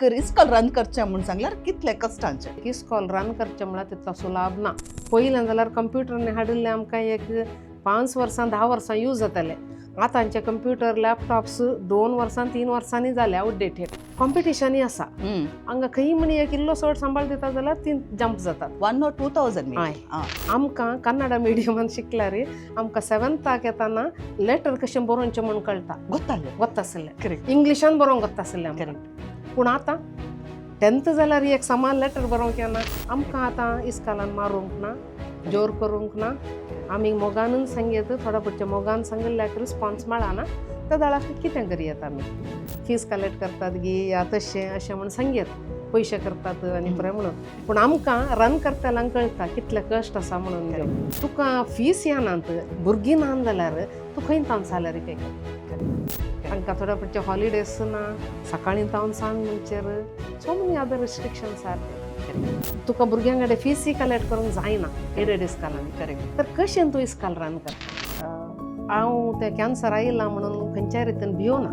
एक इस्कॉल रन करचें म्हणून सांगल्यार कितले कश्टांचे. इस्कॉल रन करचें म्हळ्यार तितलो सुलाभ ना. पयलें जाल्यार कंप्युटरांनी हाडिल्ले आमकां एक 5 वर्सां 10 वर्सां यूज जाताले. आतांचे कंप्युटर लॅपटॉप्स 2 वर्सां 3 वर्सांनी जाले आउटडेटेड. कॉम्पिटिशनूय आसा हांगा. खंय म्हणी एक इल्लो चड सांबाळ दिता जाल्यार 3 जंप जातात. 1 or 2000 हय. आमकां कन्नडा मिडियमान शिकल्यार आमकां 7थाक येताना लेटर कशें बरोवचें म्हूण कळटा. गोत्तासलें. इंग्लिशान बरोवंक गोत्तासलें आमकां. पूण आतां 10th जाल्यार एक समान लेटर बरोवंक येना. आमकां आतां इस्कालान मारूंक ना, जोर करूंक ना. आमी मोगानूच सांगेत थोडा पुढच्या मोगान सांगिल्ल्याक रिस्पॉन्स मेळना. त्या दाळाक कितें करयेत आमी. फीस कलेक्ट करतात गी या तशें अशें म्हूण सांगेत. पयशे करतात आनी बरें म्हणून. पूण आमकां रन करतल्यांक कळटा कितले कश्ट आसा म्हणून घेवन. तुका फीस येनात, भुरगीं नात जाल्यार तूं खंय तावन सॅलरी पे कर. तांकां थोड्या पुढचे हॉलिडेज ना, सकाळीं तावन सांग म्हणचेर so many other restrictions are. तुका भुरग्यां कडेन फीस कलेक्ट करूंक जायना एडेड इस्कालांनी. करेक्ट. तर कशें तूं इस्काल रन कर. हांव तें कॅन्सर आयिल्लां म्हणून खंयच्याय रितीन भियोना.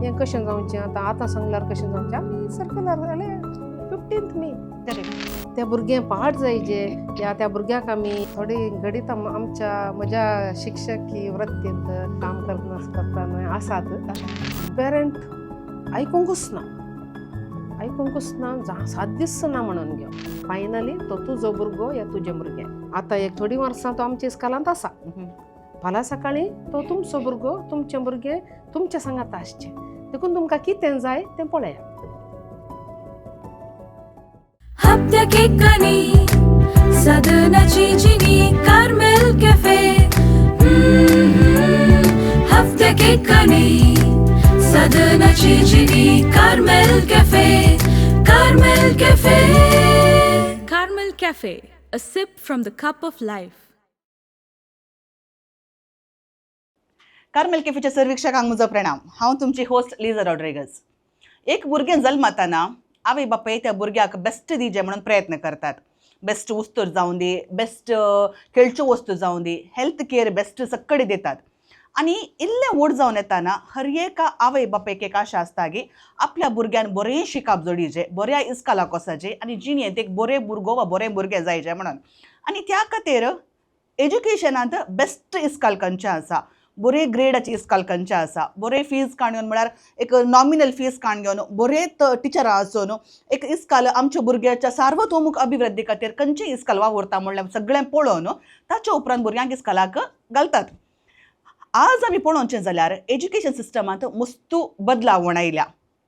हें कशें जावचें आतां सांगल्यार कशें जावचें. आमी सर्कुलर जाले 15th मे. करेक्ट. त्या भुरगें पाठ जायचें या त्या भुरग्याक आमी थोडी घडीत म्हज्या शिक्षकी वृत्तींत काम करतना आसात. पेरंट आयकुंकूच ना सादीच ना म्हणून घेवन. फायनली तो तुजो भुरगो या तुजें भुरगें. आतां एक थोडीं वर्सां तो आमच्या इस्कालांत आसा. फाल्यां सकाळीं तो तुमचो भुरगो तुमचें भुरगें तुमच्या सांगात आसचें. देखून तुमकां कितें जाय तें पळयात. हप्त्या केकांनी सदनाची जिनी कार्मेल कॅफे. हप्त्या केकांनी सदनाची जिनी Carmel cafe. Carmel cafe. Carmel Cafe, a sip from the cup of life. Carmel कॅफेच्या सर्वेक्षकांक म्हजो प्रणाम. हांव तुमची होस्ट लिझा रॉड्रिगज. एक भुरगें जल्मताना आवय बापाय त्या भुरग्याक बेस्ट दिजे म्हणून प्रयत्न करतात. बेस्ट वस्तू जावं दी, बेस्ट खेळच्यो वस्तू जावं दी, हेल्थ केअर बेस्ट सक्कडी दितात. आनी इल्लें व्हड जावन येताना हर एका आवय बापायक एक आशा आसता की आपल्या भुरग्यान बरें शिकप जोडीचें, बऱ्या इस्कालाक वचचें आनी जिणेंत एक बरें भुरगो वा बरें भुरगें जायचें म्हणून. आनी त्या खातीर एज्युकेशनांत बेस्ट इस्काल खंयचें आसा, बरे ग्रेडाची इस्काल खंयचें आसा, बरे फीज काडून म्हळ्यार एक नॉमिनल फीज काडून बरे टिचरां आसून एक इस्काल आमच्या भुरग्याच्या सार्वतोमूक अभिवृद्धी खातीर खंयचें इस्काल वावरता म्हणल्यार सगळें पळोवन ताच्या उपरांत भुरग्यांक इस्कालाक घालतात. आज आमी पळोवचें जाल्यार एज्युकेशन सिस्टमांत मस्तू बदलावण आयल्या.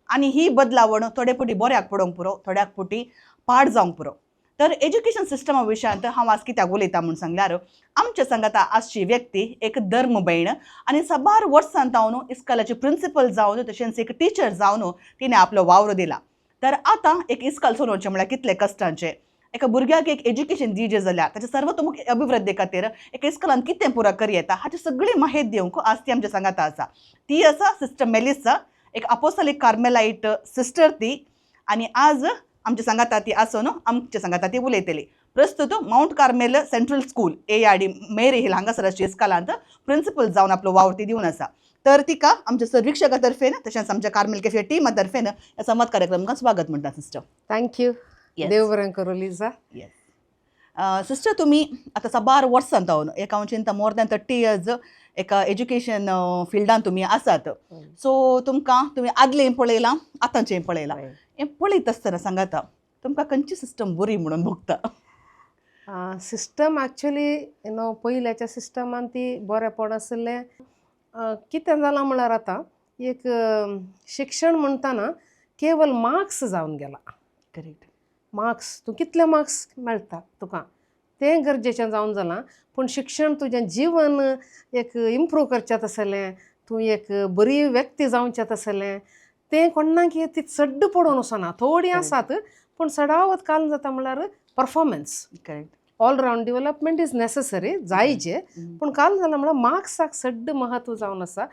आनी ही बदलावण थोडे फावटी बऱ्याक पडोवंक पुरो, थोड्याक फावटी पाड जावंक पुरो. तर एज्युकेशन सिस्टमा विशयांत हांव आज कित्याक उलयतां म्हूण सांगल्यार आमच्या सांगाता आजची व्यक्ती एक धर्म भयण आनी साबार वर्सां जावन इस्कालाची प्रिंसिपल जावन तशेंच एक टिचर जावन तिणें आपलो वावर दिला. तर आतां एक इस्काल चलोवचें म्हळ्यार कितले कश्टांचें. एका भुरग्याक एक एज्युकेशन दिवचें जाल्यार ताच्या सर्वतोमूख अभिवृद्धी खातीर एका इस्कालान कितें पुरो करी येता हाची सगळी माहिती दिवंक आज ती आमच्या सांगाता आसा. ती आसा सिस्टर मेलिसा, एक अपोस्टोलिक कार्मेलाइट सिस्टर ती. आनी आज आमच्या सांगाता ती आसून आमच्या सांगाता ती उलयतली. प्रस्तुत mount Carmel central school ARD मेरी हिल हांगासराची इस्कालांत प्रिंसिपल जावन आपलो वावर ती दिवन आसा. तर तिका आमच्या सर्वेक्षका तर्फेन तशेंच आमच्या कार्मेल कॅफे टिमा तर्फेन ह्या संवाद कार्यक्रमाक स्वागत म्हणटा सिस्टर. थँक्यू. देव बरें करूं लिझा. येस सिस्टर, तुमी आतां साबार वर्सां जावन एक हांव चिंता मोर दॅन 30 years एका एज्युकेशन फिल्डान तुमी आसात. सो तुमी आदलें पळयलां, आतांचें पळयलां. हें पळयत आसतना सांगाता तुमकां खंयची सिस्टम बरी म्हणून भोगता? सिस्टम एक्चुली पयल्याच्या सिस्टमान ती बरेंपण आसलें. कितें जालां म्हळ्यार आतां एक शिक्षण म्हणटाना केवल मार्क्स जावन गेला. करेक्ट. मार्क्स तूं कितले मार्क्स मेळटा तुका तें गरजेचें जावन जालां. पूण शिक्षण तुजें जीवन एक इम्प्रूव करचें आसलें, तूं एक बरी व्यक्ती जावचें आसलें, तें कोणाक ती चड्ड पडोवन वचना. थोडीं आसात पूण सडावत काल जाता म्हळ्यार performance. Correct. All round development is necessary जायचे. पूण काल जालां म्हळ्यार मार्क्साक सड्ड महत्व जावन आसा.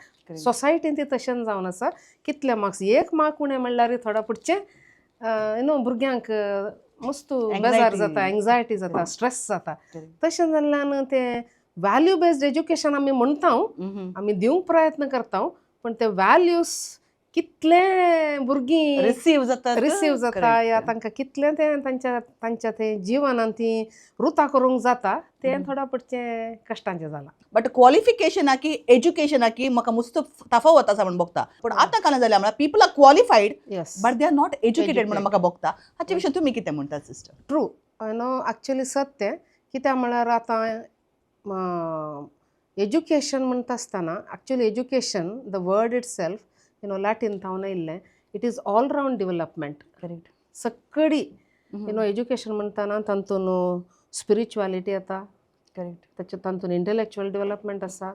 सोसायटीन ती तशें जावन आसा. कितले मार्क्स, एक मार्क उणें म्हणल्यार थोडा पुडचें भुरग्यांक मस्तू बेजार जाता, एंग्जायटी जाता, स्ट्रेस जाता. तशें जाल्ल्यान तें व्हॅल्यू बेस्ड एज्युकेशन आमी म्हणटा, आमी दिवंक प्रयत्न करता. पूण ते व्हॅल्यूज कितले भुरगीं रिसीव जातात रिसीव जाता या तांकां कितलें तें तांच्या तें जिवनान ती रुतां करूंक जाता तें थोडा पडचें कश्टांचें जालां. बट क्वॉलिफिकेशना की एज्युकेशना की म्हाका मस्त तफावत आसा म्हणून बघता पण आतां काना जाल्यार म्हळ्यार people are qualified yes but they are not educated म्हणून म्हाका बघता हाचे विशयी तुमी कितें म्हणटात सिस्टर? ट्रू एक्चुअली सत्य कित्याक म्हळ्यार आतां एज्युकेशन म्हणटा आसतना actually education the word itself Latin थावन येयल्लें it is all round development. Correct. सगळी एज्युकेशन म्हणटाना तातूंत स्पिरिच्युअलिटी येता, करेक्ट. ताचे तातूंत इंटलेक्च्युअल डेवलपमेंट आसा,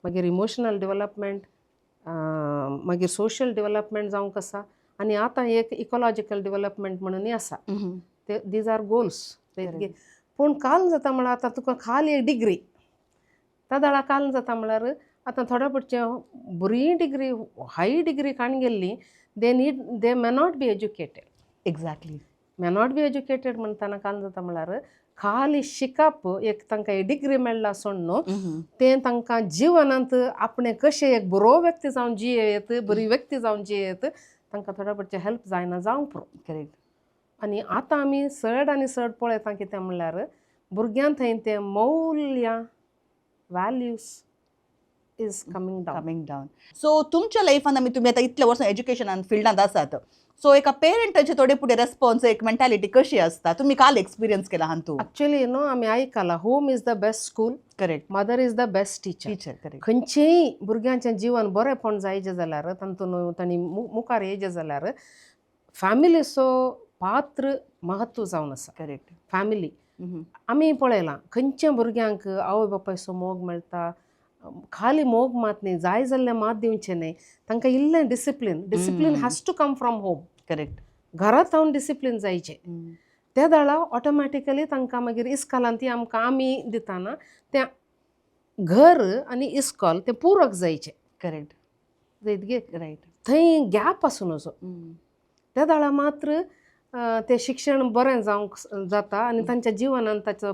मागीर इमोशनल डेवलपमेंट, मागीर सोशल डेवलपमेंट जावंक आसा आनी आतां एक इकॉलॉजिकल डेवलपमेंट म्हणूनय आसा. ते दीज आर गोल्स. पूण काल जाता म्हळ्यार आतां तुका खाली एक डिग्री त्या दाळा काल जाता म्हळ्यार आतां थोड्या पडचे बरी डिग्री हाय डिग्री काण गेल्ली they may not be educated. Exactly. May not be educated म्हणटाना काल जाता म्हळ्यार खाली शिकप एक तांकां एक डिग्री मेळ्ळा सोड न्हू तें तांकां जिवनांत आपणें कशें एक बरो व्यक्ती जावन जियेत, बरी व्यक्ती जावन जियेत तांकां थोड्या पडचे हेल्प जायना जावंक पुरो. करेक्ट. आनी आतां आमी चड आनी चड पळयता कितें म्हणल्यार भुरग्यां थंय तें मौल्यां values is coming down. So तुमच्या लायफान तुमी आतां इतल्या वर्सां एज्युकेशनान फिल्डांत आसात सो एका पेरंटाचे थोडे फुडें रेस्पॉन्स एक मेंटॅलिटी कशी आसता तुमी काल एक्सपिरियन्स केला हातूंत? एक्चुअली आमी आयकलां home is the best school, correct. Mother is the best teacher. Correct. खंयचेय भुरग्यांचें जिवन बरेंपण जायचें जाल्यार तातूंत तांणी मुखार येयचें जाल्यार फॅमिलीचो पात्र म्हत्व जावन आसा. करेक्ट. फॅमिली आमी पळयलां खंयच्या भुरग्यांक आवय बापायचो मोग मेळटा, खाली मोग मात न्ही जाय जाल्लें मात दिवचें न्ही तांकां इल्लें discipline has to come from home. Correct. घरांत रावन डिसिप्लीन जायचें त्या दाळा ऑटोमॅटिकली तांकां मागीर इस्कॉलान ती आमी दिताना तें घर आनी इस्कॉल तें पूरक जायचें. करेक्ट. रायट. थंय गॅप आसूं नजो त्या दाळा मात्र तें शिक्षण बरें जावंक जाता आनी तांच्या जिवनान ताचो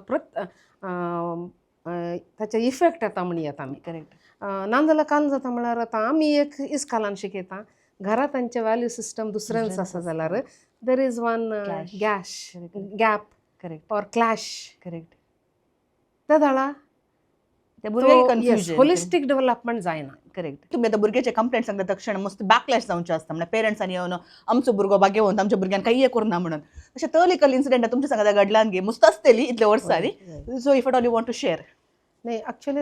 ताचे इफेक्ट येता म्हणयात आमी. करेक्ट. नाजाल्यार काल जाता म्हळ्यार आतां आमी एक इस्कॉलान शिकयता घरा तांचे वॅल्यू सिस्टम दुसऱ्यांच आसा जाल्यार there is one gap correct. Or clash. Correct. त्या दाळा कन्फ्युजन होलिस्टीक डेवलपमेंट जायना. करेक्ट. तुम्ही आता भुरग्याचे कंप्लेंट सांगता तक्षण मस्त बॅकलॅश जावचे असता म्हणजे पेरंट्सांनी येवन आमचो भुरगो बागे घेवन आमच्या भुरग्यांक काही करना म्हणून अशें तलिकल इन्सिडेंट तुमच्या सांगता घडल्यान गे मस्त आसतली इतल्या वर्सांनी. So if at all you want to share? नाही ॲक्च्युली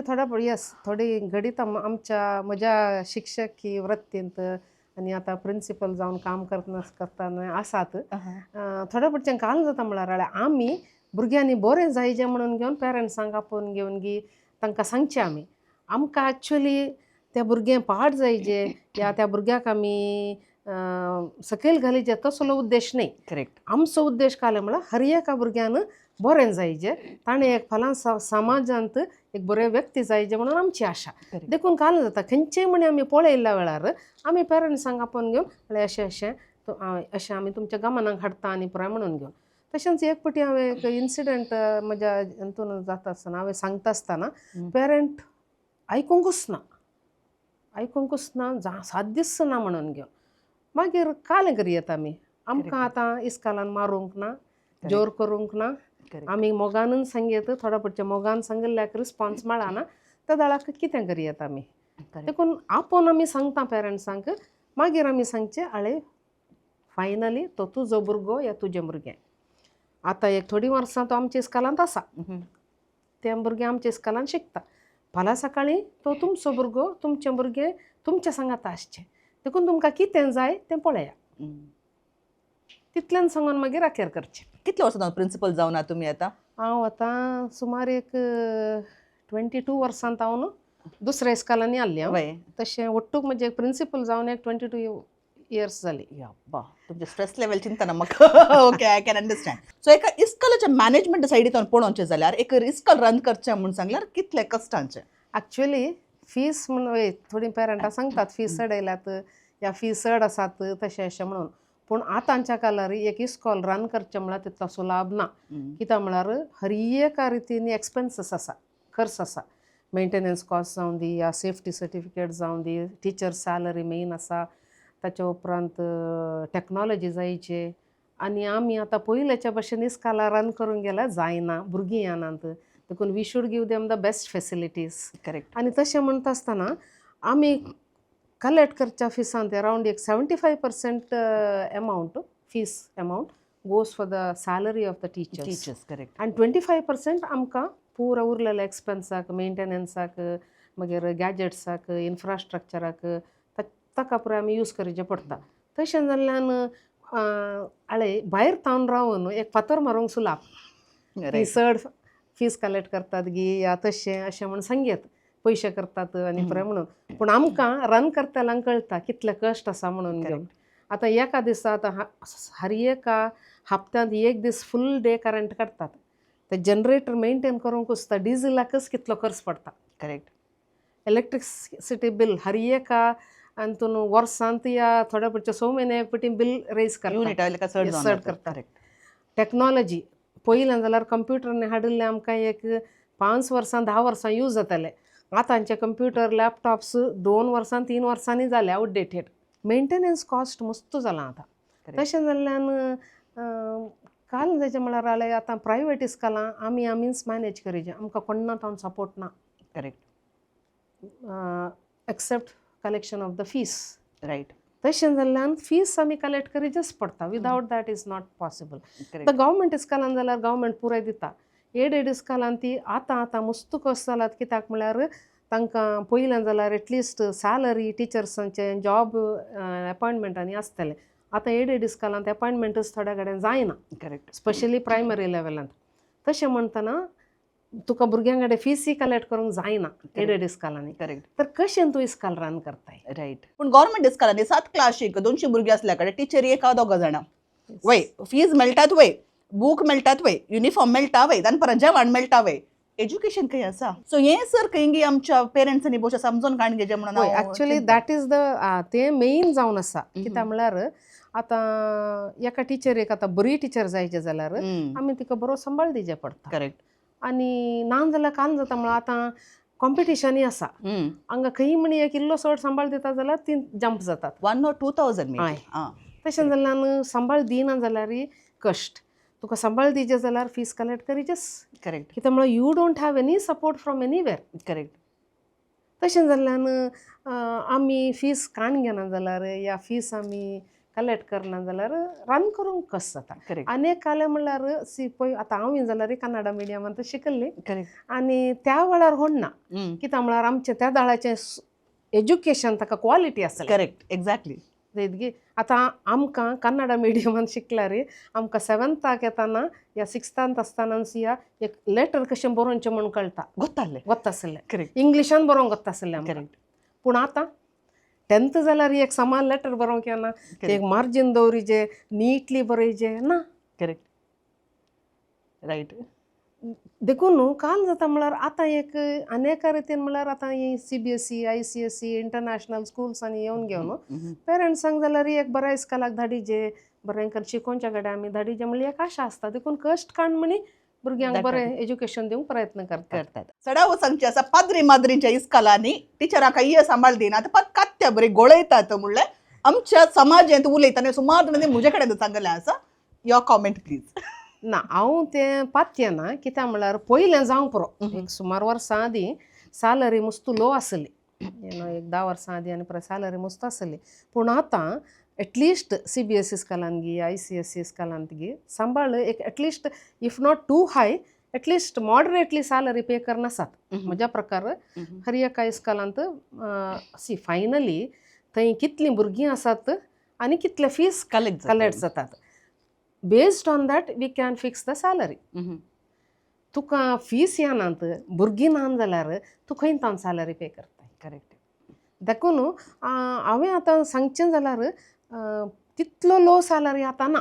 थोडी घडीत म्हज्या शिक्षकी वृत्तींत आनी आतां प्रिंसिपल जावन काम करतना आसात थोड्या पडचें काल जाता म्हळ्यार आमी भुरग्यांनी बरें जायचें म्हणून घेवन पेरंट्सांक आपोवन घेवन गी तांकां सांगचें आमकां ॲक्च्युली त्या भुरगें पाड जायचें या त्या भुरग्याक आमी सकयल घालीचें तसलो उद्देश न्ही. करेक्ट. आमचो उद्देश काय म्हळ्यार हर एका भुरग्यान बरें जायचें ताणें एक फाल्यां समाजांत एक बरें व्यक्ती जायचें म्हणून आमची आशा. देखून काल जाता खंयचेय म्हणे आमी पळयल्ल्या वेळार आमी पेरंट्सांक आपोवन घेवन अशें आमी तुमच्या गमनाक हाडटा आनी पुराय म्हणून घेवन. तशेंच एक फावटी हांवें एक इन्सिडंट म्हज्या हातून जाता आसतना हांवें सांगता आसतना पेरंट आयकुंकूच ना सात दीस ना म्हणून घेवन मागीर कालें करियेत आमकां आतां इस्कॉलान मारूंक ना, जोर करूंक ना, आमी मोगानूच सांगयत थोड्या पडचे मोगान सांगिल्ल्याक रिस्पॉन्स मेळना त्या दाळाक कितें करियेत आमी. देखून आपोवन आमी सांगता पेरंट्सांक मागीर आमी सांगचें फायनली तो तुजो भुरगो या तुजें भुरगें. आतां एक थोडीं वर्सां तो आमच्या इस्कॉलांत आसा तें भुरगें आमच्या इस्कॉलान शिकता. फाल्यां सकाळीं तो तुमचो भुरगो तुमचें भुरगें तुमच्या सांगात आसचें. देखून तुमकां कितें जाय तें पळया तितल्यान सांगून मागीर अखेर करचें. कितल्या वर्सां प्रिंसिपल जावन तुमी आतां? हांव आतां सुमार एक 22 वर्सांत हांव न्हू दुसऱ्या इस्कॉलांनी आसलें हांव. तशें ओट्टूक म्हणजे प्रिंसिपल जावन एक 22 इयर्स जाली. तुमचे स्ट्रेस लेवल चिंता ना म्हाका. Okay, I can understand. So एका इस्कॉलाच्या मॅनेजमेंट सायडींतल्यान पळोवचें जाल्यार एक इस्कॉल रन करचें म्हणून सांगल्यार कितले कश्टांचें? ॲक्च्युली फीस म्हणून थोडीं पेरंटां सांगतात फीस चड येयल्यात या फीस चड आसात तशें अशें म्हणून. पूण आतांच्या काळार एक इस्कॉल रन करचें म्हळ्यार तितलोसो लाभ ना. कित्याक म्हळ्यार हर एका रितीन एक्सपेन्सीस आसा, खर्च आसा. मेंटेनन्स कॉस्ट जावं दी या सेफ्टी सर्टिफिकेट जावं दी, टिचर सॅलरी मेन आसा, ताच्या उपरांत टॅक्नॉलॉजी जायचे आनी आमी आतां पयल्याच्या भशेन इस्काला रन करूंक गेल्यार जायना, भुरगीं येनात. देखून we should give them the best facilities. Correct. आनी तशें म्हणटा आसतना आमी कलेक्ट करच्या फिसांत अरावंड एक 75% amount fees amount goes for the salary of the teachers. Teachers. Correct. आनी 25% आमकां पुरो उरलेल्या एक्सपेन्साक, मेंटेनन्साक, मागीर गॅजेट्साक, इन्फ्रास्ट्रक्चराक ताका पुराय आमी यूज करचें पडटा. तशें जाल्ल्यान आळे भायर तावन रावन एक फातर मारूंक सुलाब. ती चड फीस कलेक्ट करतात गी या तशें अशें म्हूण सांगेत पयशे करतात आनी पुराय म्हणून. पूण आमकां रन करतल्यांक कळटा कितले कश्ट आसा म्हणून घेवन. आतां एका दिसा आतां हर एका हप्त्यांत एक दीस फूल डे करंट काडटात. ते जनरेटर मेंटेन करूंक सुद्दां डिझेलाकच कितलो खर्च पडटा. करेक्ट. इलेक्ट्रिसिटी बिल हर एका हातून वर्सांत या थोड्या पुढच्या 6 म्हयने पटी बिल रेज युनिट करता. चड चड करता. टॅक्नॉलॉजी पयलें जाल्यार कंप्युटरने हाडिल्ले आमकां एक 5 वर्सां 10 वर्सां यूज जाताले. आतांचे कंप्युटर लॅपटॉप्स 2 वर्सां 3 वर्सांनी जाले आउटडेटेड. मेंटेनन्स कॉस्ट मस्त जाला आतां. तशें जाल्ल्यान काल जायचें म्हळ्यार जालें आतां प्रायवेट इस्कालां आमीच मॅनेज करचें. आमकां कोण्णा तावन सपोर्ट ना. Correct. Except collection of the fees. Right. तशें जाल्ल्यान फीस आमी कलेक्ट करीचेच पडटा. Without that is not possible. Correct. आतां गव्हर्मेंट इस्कालान जाल्यार गव्हर्मेंट पुराय दिता. एडेड इस्कालान ती आतां मस्त कस जालात. कित्याक म्हळ्यार तांकां पयल्यान जाल्यार एटलिस्ट सॅलरी टिचर्सांचे जॉब अपॉयंटमेंटांनी आसताले. आतां एडेड इस्कालांत अपॉयंटमेंटच थोड्या कडेन जायना. करेक्ट. स्पेशली प्रायमरी लेवलांत. तशें म्हणटना तुका भुरग्यां कडेन फीसी कलेक्ट करूंक जायना एडेड इस्कालांनी. करेक्ट. तर कशें तूं इस्काल रन करताय. रायट. पूण गव्हर्मेंट इस्कालांनी 7 क्लासीक 200 भुरगीं असल्या कडेन टीचर 1-2 जाणां वय फीज मेळटात वय बूक मेळटात वय युनिफॉर्म मेळटा वय तान परत जेवण मेळटा वय एज्युकेशन खंय आसा. सो हे सर खंय आमच्या पेरंट्सांनी भोवशें समजून काणगेचें म्हणून ॲक्च्युली दॅट इज द ते मेन जावन आसा. कित्याक म्हळ्यार आतां एका टिचरीक आतां बरी टिचर जायचे जाल्यार आमी तिका बरो सांबाळ दिवचें पडटा. करेक्ट. आनी ना जाल्यार काल जाता म्हळ्यार आतां कॉम्पिटिशनूय आसा. हांगा खंय म्हणी एक इल्लो चड सांबाळ दिता जाल्यार ती जंप जातात. 1 or 2,000 हय. तशें जाल्ल्यान सांबाळ दिना जाल्यार कश्ट. तुका सांबाळ दिवचें जाल्यार फीस कलेक्ट करीचेच. करेक्ट. कित्याक म्हळ्यार you don't have any support from anywhere. Correct. तशें जाल्ल्यान आमी फीस काण घेना जाल्यार या फीस आमी कलेक्ट करना जाल्यार रन करूंक कस जाता. करेक्ट. आनीक काले म्हणल्यार पळय आतां हांव जाल्यार कन्नडा मिडियमांत शिकल्ली करेक्ट. आनी त्या वेळार होडना. कित्याक म्हळ्यार आमचें त्या दाळाचें एज्युकेशन ताका क्वॉलिटी आसलें. करेक्ट. एक्झॅक्टली. आतां आमकां कन्नडा मिडियमांत शिकल्यार आमकां 7थाक येताना या 6थांत आसतना या एक लेटर कशें बरोवचें म्हूण कळटा. वतासलें. करेक्ट. इंग्लिशान बरोवंक वतासलें आमकां. करेक्ट. पूण आतां 10th जाल्यार एक समान लेटर बरोवंक येना. एक मार्जीन दवरिचें नीटली बरयचें ना. करेक्ट. रायट. देखून न्हू काल जाता म्हळ्यार आतां एक अनेका रितीन म्हळ्यार आतां ही CBSE ICSE इंटरनॅशनल स्कुल्सांनी येवन घेवन पेरंट्सांक जाल्यार एक बऱ्या इस्कालाक धाडिचें बरें शिकोवच्या कडेन आमी धाडिचें म्हणल्यार एक आशा आसता. देखून कश्ट काण म्हणी भुरग्यांक बरें एज्युकेशन दिवंक प्रयत्न करतात. चडाव सांगचें आसा पाद्री माद्रींच्या इस्कालांनी टिचरां काही सांबाळ दिना आतां पात कात्या बरी गोळयतात म्हणल्यार आमच्या समाजांत उलयतना सुमार म्हजे कडेन सांगलें आसा. Your comment please. ना हांव तें पातयें ना. कित्याक म्हळ्यार पयलें जावंक पुरो एक सुमार वर्सां आदीं सॅलरी मस्त लो आसली. एक 10 वर्सां आदीं आनी परत सॅलरी मस्त आसली. पूण आतां एटलिस्ट CBSE इस्कालांत गी ICSE इस्कालांत गी सांबाळ एक at least if not too high at least moderately salary pay करनासात. म्हज्या प्रकार हर एका इस्कालांत फायनली थंय कितलीं भुरगीं आसात आनी कितले फीस कलेक्ट जातात. Based on that we can fix the salary. तुका फीस येनात भुरगीं ना जाल्यार तूं खंय तावन सॅलरी पे करता. करेक्ट. देखून हांवें आतां सांगचें जाल्यार तितलो लो सॅलरी आतां ना.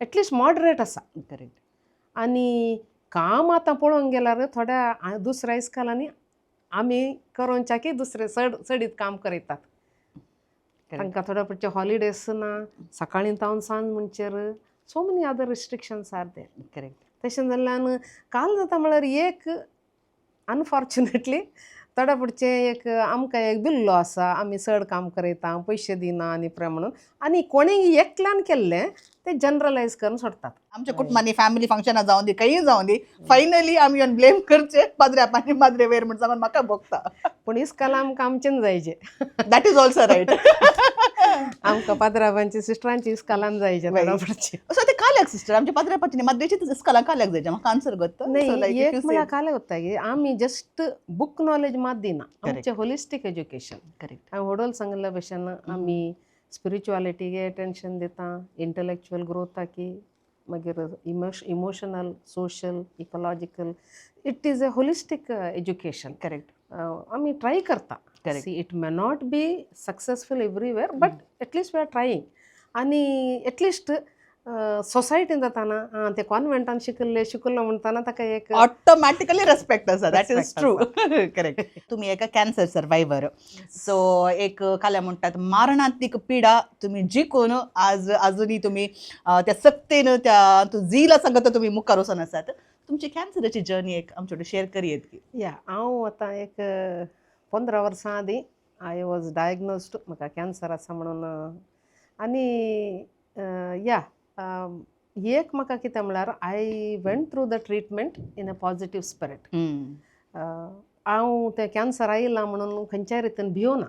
एटलिस्ट मॉडरेट आसा. करेक्ट. आनी काम आतां पळोवंक गेल्यार थोड्या दुसऱ्या इस्कालांनी आमी करोनच्याकी दुसरे चडीत काम करयतात. तांकां थोड्या पडचे हॉलिडेज ना. सकाळीं तावन सांज म्हणचेर so many other restrictions are there. Correct. तशें जाल्ल्यान काल जाता म्हळ्यार एक अनफॉर्च्युनेटली थोडा पुढचे एक आमकां एक बिल्लो आसा आमी चड काम करयता पयशे दिना आनी प्रेम म्हणून आनी कोणीय एकल्यान केल्लें ते जनरलायज करून सोडतात. आमच्या कुटुंबांनी फॅमिली फंक्शनां जावन दी काही जावन दी फायनली आमी येवन ब्लेम करचे पाद्र्या पाणी माद्रे वेर म्हणून सांगून म्हाका भोगता. पूण इस्काला आमकां आमचें जायचे दॅट इज ऑल्सो रायट. आमकां पाद्राबांची सिस्टरांची इस्कालान जायचे थोडा पुढचे. सो ते काल्याक सिस्टर आमच्या पाद्र्या पाटीनी माद्रेची इस्काला काल्याक जायचे म्हाका आन्सर करता. नाही एक म्हळ्यार काले वता की आमी जस्ट बूक नॉलेज मात दिना आमचें होलिस्टीक एज्युकेशन. करेक्ट. हांवें व्हडोल सांगल्या भशेन आमी स्पिरिच्युअलिटीगे अटेन्शन दिता इंटलेक्च्युअल ग्रोथाकी मागीर emotional social ecological it is a holistic education. Correct. आमी ट्राय करता. Correct. See it may not be successful everywhere but at least we are trying. आनी एटलिस्ट सोसायटीन जाताना ते कॉन्व्हेंटान शिकलो म्हणटाना ताका एक ऑटोमॅटिकली रेस्पेक्ट आसा. That is Respect true. Correct. तुम्ही एका कॅन्सर सर्वायव्हर. सो एक काल्या म्हणटात मारणांतीक पिडा तुम्ही जिखून आज अजूनही तुम्ही त्या सत्तेन त्या झील सांगत तुम्ही मुखार वचून आसात. तुमची कॅन्सराची जर्नी एक आमचे शेअर करियेत की. या हांव आतां एक 15 वर्सां आदीं आय वॉज डायग्नोस्ड म्हाका कॅन्सर आसा म्हणून. आनी या एक म्हाका कितें म्हळ्यार I went through the treatment in a positive spirit. हांव तें कॅन्सर आयलां म्हणून खंयच्याय रितीन भियोना.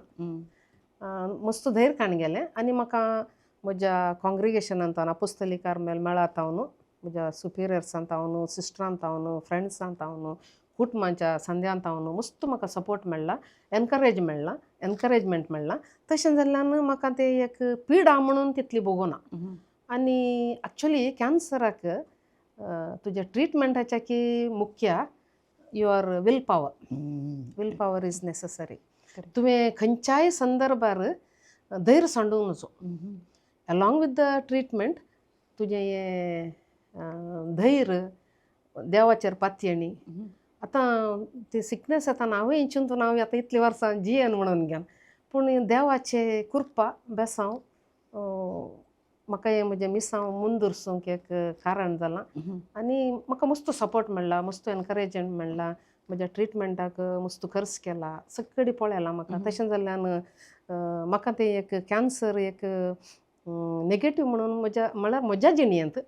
मस्त धैर्य काण गेलें आनी म्हाका म्हज्या कॉंग्रिगेशनांत अपोस्तोलीक कार्मेल मेळात हांव म्हज्या सुपिरियर्सांत हांव सिस्टरांत हांव फ्रेंड्सांत हांव कुटुंबाच्या संद्यांत हांव मस्त म्हाका सपोर्ट मेळ्ळा एनकरेजमेंट मेळ्ळा. तशें जाल्ल्यान म्हाका ते एक पिडा म्हणून तितली भोगोना. आनी एक्चुली कॅन्सराक तुज्या ट्रिटमेंटाच्या की मुख्य your will power is necessary. तुवें खंयच्याय संदर्भार धैर्य सांडूंक नजो. अलॉंग विथ द ट्रिटमेंट तुजें हें धैर्य देवाचेर पातयेणी. आतां ती सिकनेस येताना हांवूय चिंतून हांव आतां इतलीं वर्सां जियेन म्हणून घेवन पूण देवाचे कृपा बेसांव म्हाका हें म्हजें मिसांव मुंदुरसूंक एक कारण जालां. आनी म्हाका मस्त सपोर्ट मेळ्ळा मस्त एनकरेजमेंट मेळ्ळा. म्हज्या ट्रिटमेंटाक मस्त खर्च केला सगळी पळयलां म्हाका. तशें जाल्ल्यान म्हाका तें एक कॅन्सर एक नेगेटीव म्हणून म्हळ्यार म्हज्या जिणेंत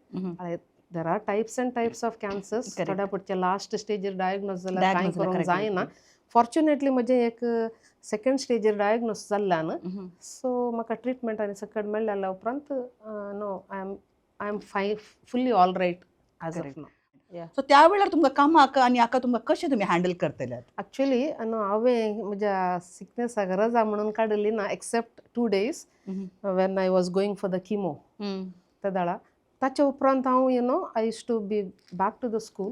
there are types end types of cancers. थोड्या पुढचे लास्ट स्टेजीर डायग्नोज जाल्यार कांय करूंक जायना. फॉर्च्युनेटली म्हजें एक सेकंड स्टेजीर डायग्नोज जाल्ल्यान सो म्हाका ट्रिटमेंट आनी सकट मेळ्ळ्या उपरांत no I am fully all right as of now. So त्या वेळार तुमकां कामाक आनी हाका तुमकां कशें तुमी हँडल करतले? एक्चुली हांवें म्हज्या सिकनेसाक रजा म्हणून काडली ना except 2 days when I was going for the chemo त्या दाळा. ताचे उपरांत हांव I use to be back to the school.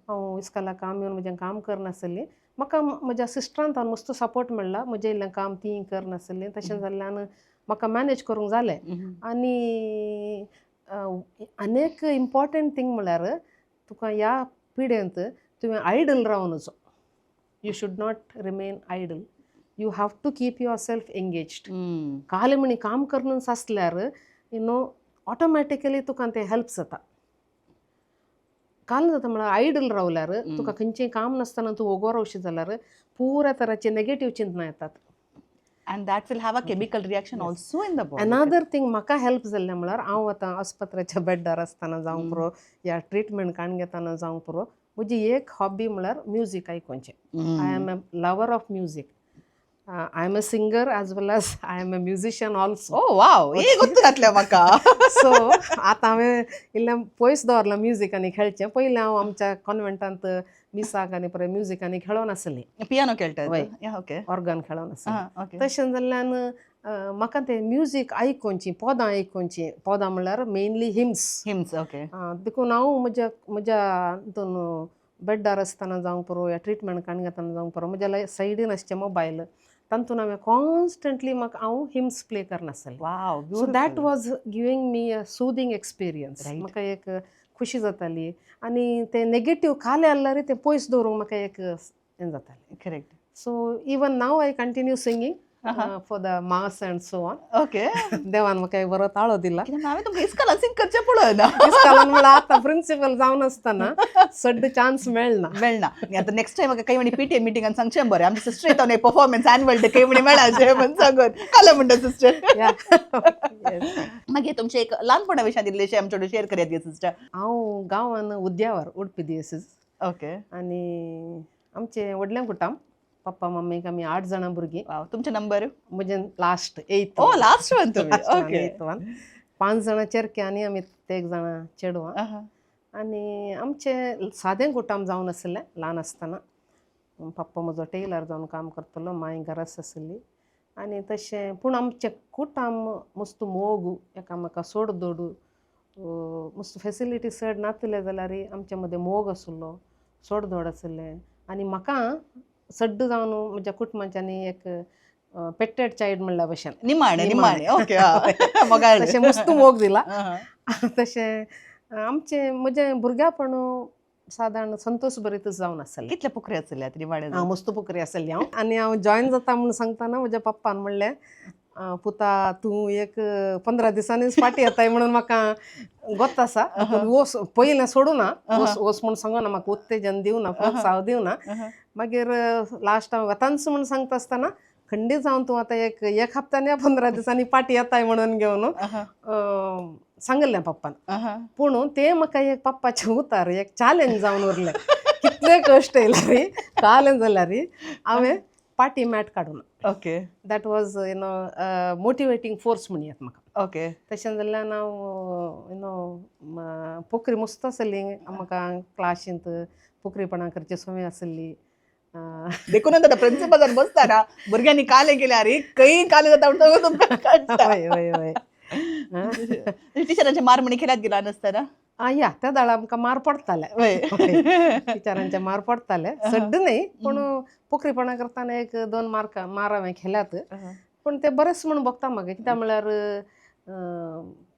हांव इस्काला काम येवन म्हजें काम करनासली. म्हाका म्हज्या सिस्टरांत मस्त सपोर्ट मेळ्ळा. म्हजें इल्लें काम ती करनासलीं. तशें जाल्ल्यान म्हाका मॅनेज करूंक जालें. आनी आनीक इम्पॉर्टंट थिंग म्हळ्यार तुका ह्या पिडेंत तुवें आयडल रावूं नजो. You should not remain idle. You have to keep yourself engaged. काले म्हणी काम करून आसल्यार ऑटोमॅटिकली तुका तें हेल्प जाता. काल जाता म्हळ्यार आयडल रावल्यार तुका खंयचेंय काम नासतना तूं वगो रावशी जाल्यार पुऱ्या तरांची नेगेटीव चिंतना येतात. and that will have a chemical reaction also in the body. Another thing म्हाका हेल्प जाल्लें म्हळ्यार हांव आतां अस्पत्राच्या बेड्डार आसतना जावं पुरो या ट्रिटमेंट काण घेतना जावं पुरो म्हजी एक हॉबी म्हळ्यार म्युजीक आयकुचें. I am a lover of music. I am a singer as well as I am a musician also. Oh wow, हे गोत्तू घातल्या म्हाका. सो आतां हांवें इल्लें पयस दवरलां म्युजीक आनी खेळचें. पयलीं हांव आमच्या कॉन्व्हेंटांत मिसाक आनी परत म्युजीक आनी खेळोन आसली. पियानो खेळटात? वय. ओके. ऑर्गन खेळोन आसली. ओके. तशें जाल्ल्यान म्हाका तें म्युजीक आयकुचीं पदां आयकुचीं. पदां म्हळ्यार मेनली हिम्स. ओके. देखून हांव म्हज्या हितून बेड्डार आसतना जावं पुरो या ट्रिटमेंट काण घेतना जावं पुरो म्हज्या सायडीन आसचें मोबायल तातूंत हांवें कॉन्स्टंटली हांव हिम्स प्ले करनासलें. Wow. So that was giving me a soothing experience. म्हाका एक खुशी जाताली आनी तें नेगेटीव खाले आसल्यार तें पयस दवरूंक म्हाका एक हें जातालें. Correct. So even now I continue singing for the mass and so on okay देवान म्हाका एक बरो ताळो दिला हांवें तुमकां इस्काला सिंग करचें पळय ना इस्कालान म्हळ्यार आतां प्रिन्सिपल जावन आसतना सड्ड चान्स मेळना मेळना आता नेक्स्ट टाइम म्हाका काही म्हणी पीटीए मिटिंगान सांगचें बरें आमची सिस्टर येता न्ही परफॉर्मन्स एन्युअल डे काही म्हणी मेळाचे म्हण सांगून काला म्हणटा सिस्टर मागीर तुमचे एक ल्हानपणा विशयान दिल्लेशें आमचे शेअर करात गे सिस्टर हांव गांवान उद्यावर उडपी दिएसीस ओके आनी आमचे व्हडलें कुटुंब पप्पा मम्मीक आमी 8 जाणां भुरगीं वाव तुमचे नंबर म्हणजे लास्ट 8 ओ लास्ट वन तुम्ही ओके 5 जाणां चेरके आनी आमी 1 जाणां चेडवां आनी आमचें सादें कुटुंब जावन आसलें ल्हान आसतना पप्पा म्हजो टेलर जावन काम करतालो माय गरज आसली आनी तशें पूण आमचें कुटुंब मस्त मोग एकामेका सोड दोडू मस्त फेसिलिटी चड नासले जाल्यार आमचे मदें मोग आसलो सोड दोड आसलें आनी म्हाका सड्ड जावन म्हज्या कुटुंबाच्यांनी एक पेटेड चायल्ड म्हणल्या भशेन निमाणे ओके मोगाळ तशें मस्त मोग दिला तशें आमचें म्हजें भुरग्यापण सादारण संतोश भरीतच जावन आसलें कितले पुकरे आसले निमाणे हांव मस्त पुकरी आसली हांव आनी हांव जॉयन जाता म्हूण सांगतना म्हज्या पप्पान म्हणलें पुता तूं एक 15 दिसांनीच फाटी येताय म्हणून म्हाका गोत आसा वोस पयलें सोडूं ना वोस म्हूण सांगूना म्हाका उत्तेजन दिवना प्रोत्साह दिवना मागीर लास्ट हांव वतांच म्हूण सांगता आसतना खंडीत जावन तूं आतां एक हप्त्यान 15 दिसांनी पाटी येताय म्हणून घेवन सांगलें पप्पान पूण तें म्हाका एक पप्पाचें उतार एक चॅलेंज जावन उरलें कितले कश्ट येयल्यार कालें जाल्यार हांवें पाटी मॅट काडून ओके दॅट वॉज मोटिवेटींग फोर्स म्हणयात म्हाका ओके तशें जाल्यार हांव पोखरी मस्त आसली म्हाका क्लासींत पोखरीपणां करची संवय आसली देखून आता प्रिन्सिपलान बसताना भुरग्यांनी काले केल्यार खंय काले जाता म्हणटा तुमकां कळटा हय हय हय टिचरांचे मार म्हणी खेळात गेला नासतना या त्या दाळा आमकां मार पडटाले टिचरांचे मार पडटाले सड्ड न्ही पूण पोखरीपणां करतना 1-2 मार हांवें खेळ्यात पूण ते बरेंच म्हूण बगता म्हाका कित्याक म्हळ्यार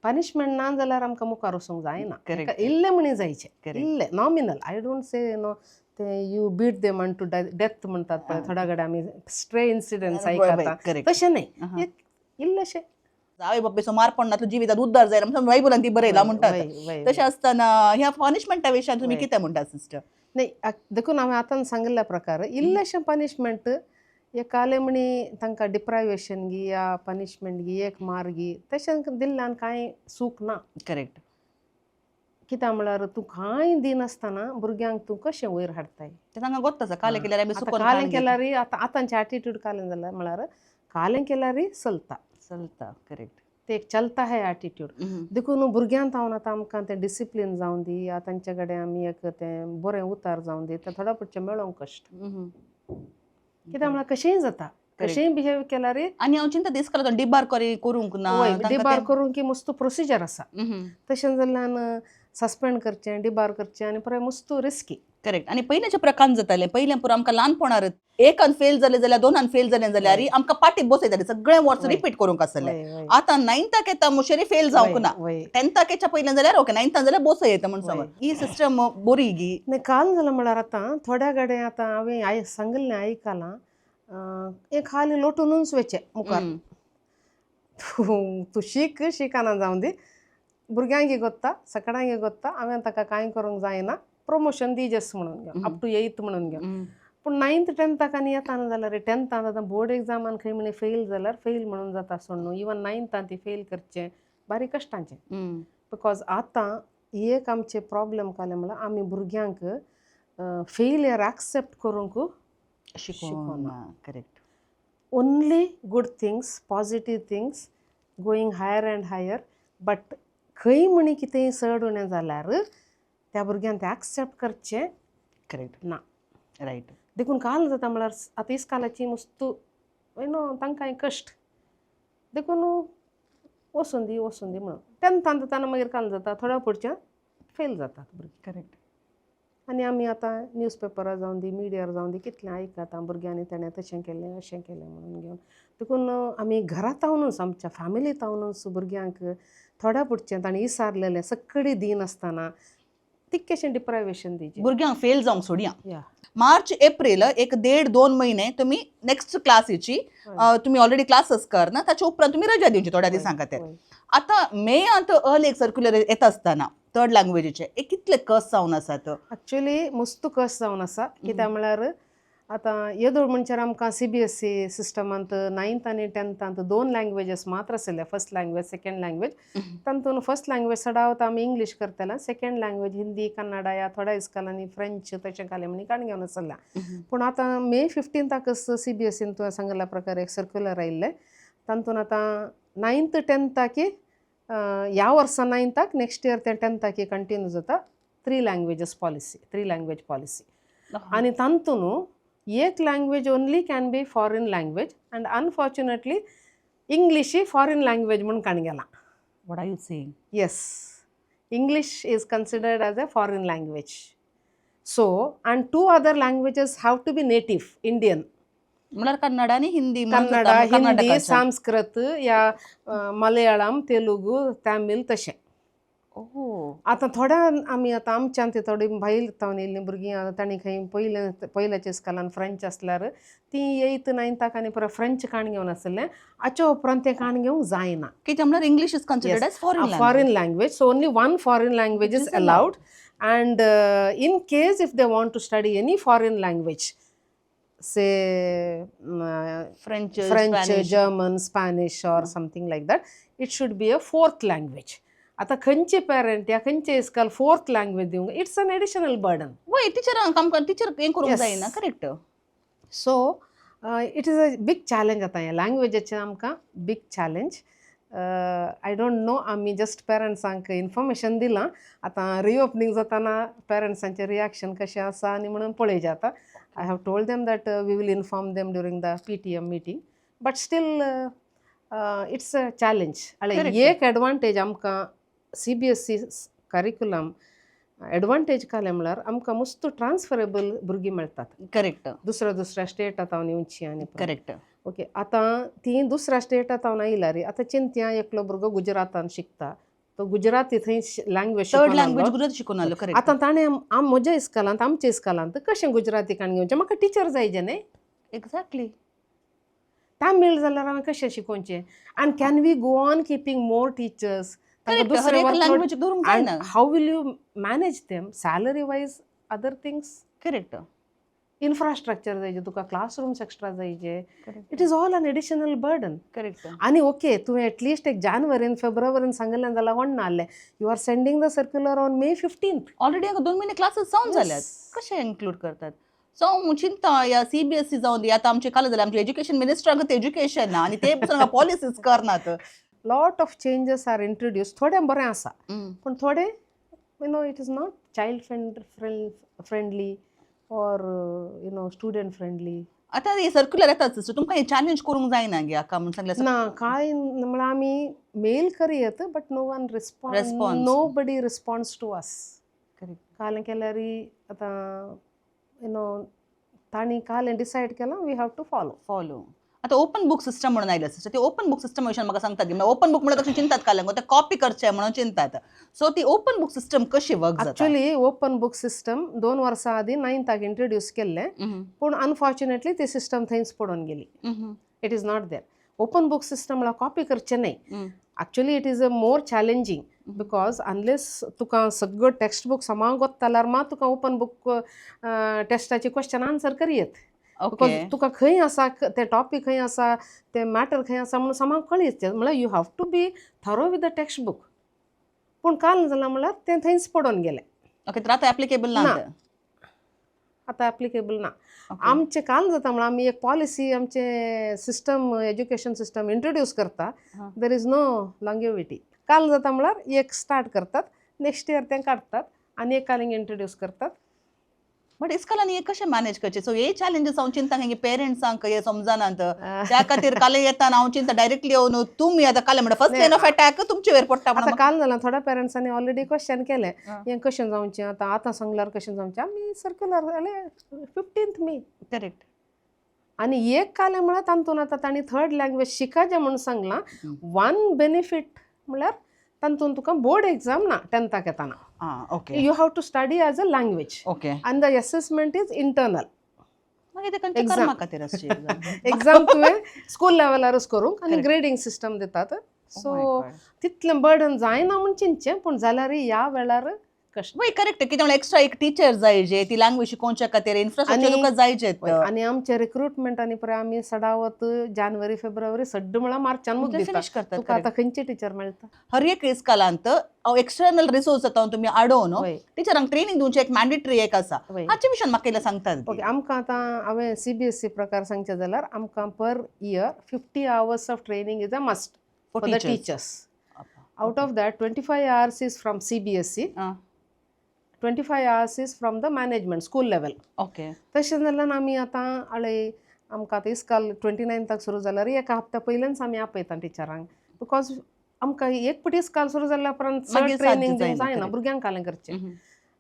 पनिशमेंट ना जाल्यार आमकां मुखार वचूंक जायना इल्लें म्हणी जायचें इल्लें nominal I don't say no ते you beat them unto death म्हणटात पळय थोड्या कडेन आमी स्ट्रे इन्सिडंट्स आयकता तशें न्ही एक इल्लेशें आवय बापेचो मार पडना तूं जिवितांत उद्धार जायना म्हणून बायबलान ती बरयला म्हणटात तशें आसतना ह्या पनिशमेंटा विशयान तुमी कितें म्हणटा सिस्टर न्ही देखून हांवें आतां सांगिल्ल्या प्रकार इल्लेशें पनिशमेंट एक काले म्हणी तांकां डिप्रायवेशन गी या पनिशमेंट गी एक मार गी तशें दिल्ल्यान कांय सूख ना करेक्ट कित्याक म्हळ्यार तूं कांय दिनासतना भुरग्यांक तूं कशें वयर हाडटाय ते तांकां गोत आसा काले केल्यार आमी सुकोन कालें केल्यार आतांचें एटिट्यूड कालें जाल्यार म्हळ्यार कालें केल्यार चलता करेक्ट ते एक चलता हे एटिट्यूड देखून भुरग्यांक हांव आतां आमकां तें डिसिप्लीन जावन दी या तांचे कडेन आमी एक तें बरें उतार जावन दी तें थोड्या पुरचें मेळोंक कश्ट कित्याक म्हळ्यार कशेंय जाता कशेंय बिहेव केल्यार आनी हांव चिंता दिसकलो डिबार करूंक ना डिबार करूंक की मस्त प्रोसिजर आसा तशें जाल्यार सस्पेंड करचें डिबार करचें आनी परत मस्त रिस्की करेक्ट आनी पयलींचे प्रकार जाताले पयलीं पुरो आमकां ल्हानपणार एकान फेल जालें जाल्यार 2 फेल जालें जाल्यार आमकां पाटीक बसयताले सगळें वर्स रिपीट करूंक आसलें आतां 9थाक येता मुशेरी फेल जावंक ना 10थाक येच्या पयलें जाल्यार ओके 9थाक जाल्यार बसय येता म्हणून समज ही सिस्टम बरी गी न्ही काल जाल्यार म्हळ्यार आतां थोड्या कडेन आतां हांवें सांगिल्लें आयकलां एक खाली लोटूनच वेचें मुखार तूं शिकाना जावन दी भुरग्यांक गोत्ता सकाळांक गोत्ता हांवें ताका कांय करूंक जायना प्रमोशन दिजेस म्हणून घेवन अप टू 8th म्हणून घेवन पूण 9th 10th आनी येता जाल्यार 10th आतां बोर्ड एग्जामान खंय म्हणे फेल जाल्यार फेल म्हणून जाता सोड न्हू इवन 9th ती फेल करचें बारीक कश्टांचें बिकॉज आतां एक आमचे प्रॉब्लेम जालें म्हळ्यार आमी भुरग्यांक फेलियर एक्सेप्ट करूंक शिकोवना correct only good things positive things going higher and higher but खंय म्हणी कितेंय चड उणें जाल्यार त्या भुरग्यांक तें एक्सेप्ट करचें करेक्ट ना रायट देखून काल जाता म्हळ्यार आतां इस्कालाची मस्त तांकां कश्ट देखून वचून दी म्हणून 10th जाताना मागीर काल जाता थोड्या पुढच्या फेल जातात भुरगीं करेक्ट आनी आमी आतां न्यूजपेपरार जावन दी मिडियार जावन दी कितलें आयकता भुरग्यांनी तेणें तशें केलें अशें केलें म्हणून घेवन देखून आमी घरांत रावनूच आमच्या फॅमिलींत रावनूच भुरग्यांक थोड्या पुढचें तांणी इसारलेलें सगळीं दिन आसतना तितकेशें डिप्रायवेशन दिजे भुरग्यांक फेल जावंक सोडया. या मार्च एप्रिल एक 1.5-2 महिने तुम्ही नेक्स्ट क्लासीची तुम्ही ऑलरेडी क्लासेस करना ताच्या उपरांत तुम्ही रजा दिवची थोड्या दिसां खातीर. आता मे आतां अर्ली एक सर्क्युलर येता आसतना थर्ड लँग्वेजीचे एक कितले कस जावन आसात. एक्चुअली मस्त कस जावन आसा कित्याक म्हळ्यार आतां येदोळ म्हणच्यार आमकां CBSE सिस्टमांत 9th आनी 10th 2 लँग्वेजीस मात्र आसले, फर्स्ट लँग्वेज सेकंड लँग्वेज. तातूंत फर्स्ट लँग्वेज सडावत आमी इंग्लीश करताले, सेकंड लँग्वेज हिंदी कन्नडा या थोड्या इस्कालांनी फ्रेंच तशें घालें म्हणी काण घेवन आसल्या. पूण आतां मे 15ताकच CBSEन तुवें सांगल्या प्रकार एक सर्क्युलर आयिल्लें. तातूंत आतां 9th 10th ह्या वर्सा 9th नेक्स्ट इयर ते 10th कंटिन्यू जाता 3 लँग्वेजीस पॉलिसी, 3 लँग्वेज पॉलिसी. आनी तातूंत एक language only can be foreign language and unfortunately English ही फॉरेन लँग्वेज म्हणून काण गेला. What are you saying? Yes, English is considered as a foreign language. So and 2 other languages have to be native Indian. म्हळ्यार कन्नड आनी हिंदी. कन्नडा, हिंदी, संस्कृत या मलयाळम, तेलुगू, तामील तशें. आतां थोड्या आमी आतां आमच्यान ती थोडी भायर जावन येयल्लीं भुरगीं तांणी खंय पयल्याच्या इस्कालान फ्रेंच आसल्यार ती 8th 9th आनी परत फ्रेंच काण घेवन आसलें. हाच्या उपरांत तें काण घेवंक जायना. कित्याक म्हळ्यार English is considered as foreign language. So only 1 foreign language is allowed. And in case if they want to study any foreign language, say French, German, Spanish or something like that, it should be a 4th language. आता खंयचे parent या खंयचे इस्काल 4th language दिवंक, it's an additional burden. वय teacher हें करूंक जायना. Correct. So it is a big challenge. आतां ह्या लँग्वेजीचें आमकां big challenge. I don't know, आमी जस्ट पेरंट्सांक इन्फॉर्मेशन दिलां. आतां रिओपनिंग जाताना पेरंट्सांचें रिएक्शन कशें आसा आनी म्हणून पळयचें. आतां I have told them that we will inform them during the PTM meeting, but still it's a challenge. एक एडवांटेज आमकां CBSE करिक्युलम एडवांटेज कालें म्हळ्यार आमकां मस्त ट्रान्सफरेबल भुरगीं मेळटात. करेक्ट. दुसऱ्या स्टेटांत हांव येवची आनी करेक्ट. ओके. आतां ती दुसऱ्या स्टेटांत हांव आयल्यार आतां चिंत्या एकलो भुरगो गुजरातान शिकता, तो गुजराती थंय लँग्वेज थर्ड लँग्वेज गुजराती शिकून आलो. करेक्ट. आतां ताणें म्हज्या इस्कालांत आमच्या इस्कालांत कशें गुजराती काण घेवचें? म्हाका टिचर जायचें न्ही. एक्झॅक्टली. तामीळ जाल्यार हांवें कशें शिकोवचें? And can we go on keeping more teachers? Language धरूंक जायना. How will you manage them? Salary wise other things. Correct. Infrastructure जायचे तुका, क्लासरूम्स एक्स्ट्रा जायचे. It is all an additional burden. Correct. आनी ओके, तुवें एटलिस्ट एक जानेवारीन फेब्रुवारीन सांगलें जाल्यार व्हड नासलें. You are sending the circular on May 15th. Already 2 महिने क्लासेस जावन जाल्यात. कशें इन्क्लूड करतात? सो हांव चिंता या CBSE जावन दी. आतां आमचें काल जाल्यार आमचे एज्युकेशन मिनिस्टराक ते एज्युकेशन ना आनी ते पसून पॉलिसीज करनात. Lot of changes are introduce. थोडे बरें आसा, पूण थोडे it is not child friendly or student friendly. आतां हे सर्क्युलर येतात सो तुमकां हे चॅलेंज करूंक जायना गे हाका म्हणून सांगलें? ना, कांय म्हळ्यार आमी मेल करीत, but no one response. Nobody response to us. कालें केल्यार आतां तांणी कालें डिसायड केलां वी हॅव टू फॉलो. आतां ओपन बुक सिस्टम म्हणून आयलें आसा. ते ओपन बुक सिस्टम विशयान म्हाका सांगतात की ओपन बुक म्हणल्यार कशें चिंतात कालें ते कॉपी करचें म्हणून चिंतात. सो ती ओपन बुक सिस्टम कशी वर्क जाता? एक्चुअली ओपन बुक सिस्टम 2 वर्सां आदीं 9th इंट्रोड्यूस केल्लें, पूण अनफॉर्च्युनेटली ती सिस्टम थंयच पडून गेली. It is not there. Open book system म्हळ्यार कॉपी करचें न्हय. Actually it is a more challenging because unless तुका सगळो टेक्स्ट बुक समांक वता जाल्यार मात तुका ओपन बुक टेस्टाची क्वेश्चन आन्सर करीत. बिकॉज तुका खंय आसा ते टॉपीक खंय आसा, ते मॅटर खंय आसा म्हणून समांक कळीत. म्हळ्यार you have to be thorough with the textbook. पूण काल जाल्यार म्हळ्यार तें थंयच पडून गेलें. ओके. तर आतां एप्लिकेबल ना. आतां एप्लिकेबल ना. आमचें काल जाता म्हळ्यार आमी एक पॉलिसी आमचें सिस्टम एज्युकेशन सिस्टम इंट्रोड्यूस करता. There is no longevity. काल जाता म्हळ्यार एक स्टार्ट करतात, नेक्स्ट इयर तें काडटात आनी एक कालिंग इंट्रोड्यूस करतात. बट इस्कालांनी हे कशें मॅनेज करचें? सो हे चॅलेंजीस हांव चिंता की पेरंट्सांक हे समजनात. त्या खातीर काल येताना हांव चिंता डायरेक्टली येवन तुमी आतां काल म्हणटा फर्स्ट लायन ऑफ अटॅक तुमचे वयर पडटा. आतां काल जाल्यार थोड्या पेरंट्सांनी ऑलरेडी क्वेश्चन केलें हें कशें जावचें. आतां सांगल्यार कशें जावचें. आमी सर्क्युलर जालें 15th May. करेक्ट. आनी एक कालें म्हळ्यार तातूंत आतां तांणी 3rd लँग्वेज शिकाचें म्हणून सांगलां. 1 बेनिफीट म्हळ्यार तातूंत तुका बोर्ड एग्जाम ना 10th येताना. Okay you have to study as a language okay आनी द असेसमेंट इज इंटरनल. मागीर ते खंयचे Exam. कर्मा खातीर आसची exam? एग्जाम तुवें स्कूल लेवलारूच करूंक आनी ग्रेडिंग सिस्टम दितात. Oh my so God. तितलें बर्डन जायना म्हण चिंतचें, पूण जाल्यारय ह्या वेळार कश्ट. वय करेक्ट कित्याक एक्स्ट्रा एक टीचर जायजे ती लँग्वेज शिकोवच्या खातीर इन्फ्रास्ट्रक्चर आनी- तुका जायचेत. आनी आमचे रिक्रुटमेंटांनी पळय आमी सदावत जानेवारी फेब्रुवारी सड्ड म्हळ्यार मार्चान मुद्दे फिनिश करतात तुका आतां खंयचे टिचर मेळटा? हर एक इस्कालांत एक्सटर्नल रिसोर्स जाता तुम्ही आडोवन वय. टिचरांक ट्रेनिंग दिवचे एक मॅन्डेटरी एक आसा. वय. हाचे विशयान म्हाका इल्लें सांगतात. ओके, आमकां आतां हांवें CBSE प्रकार सांगचें जाल्यार आमकां per year 50 hours of training is a must for the teachers. Out of that 25 hours is from CBSE, 25 hours is from the management school level. Okay तशें जाल्यार आमी आतां हाळे आमकां आतां इस्काल 29th सुरू जाल्यार एका हप्त्या पयल्याच आमी आपयता टिचरांक, बिकॉज आमकां एक फावटी इस्काल सुरू जाल्या उपरांत मागीर ट्रेनिंग सारकें दिवंक जायना, जायना, correct. भुरग्यांक कालें करचें.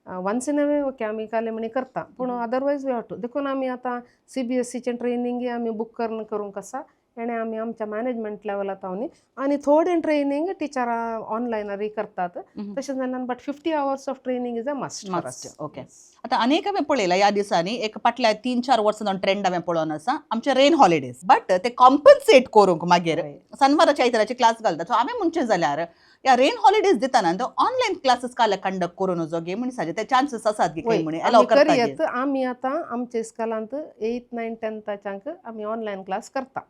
Once in a way okay आमी काले म्हणी करता, पूण अदरवायज वी हॅव टू देखून आमी आतां CBSEचें ट्रेनिंग आमी बुक करूंक आसा. हेणें आमी आमच्या मॅनेजमेंट लेवला तावनी आनी थोडें ट्रेनिंग टिचरां ऑनलायनरूय करतात. तशें जाल्यार but 50 hours of training is a must. Okay आता अनेक हांवें पळयलां ह्या दिसांनी एक फाटल्या 3-4 वर्सां जावन ट्रेंड हांवें पळोवन आसा आमचे रेन हॉलिडेज, बट ते कॉम्पन्सेट करूंक मागीर हय. शनवाराच्या आयताराची क्लास घालता. सो हांवें म्हणचें जाल्यार ह्या रेन हॉलिडेज दिताना तो ऑनलायन क्लासेस काल कंडक्ट करून वचो गे म्हणसाचे ते चान्सेस आसात की खंय म्हणे अलाव करता करियत आमी आतां आमच्या इस्कालांत 8th 9th 10th आमी ऑनलायन क्लास करता.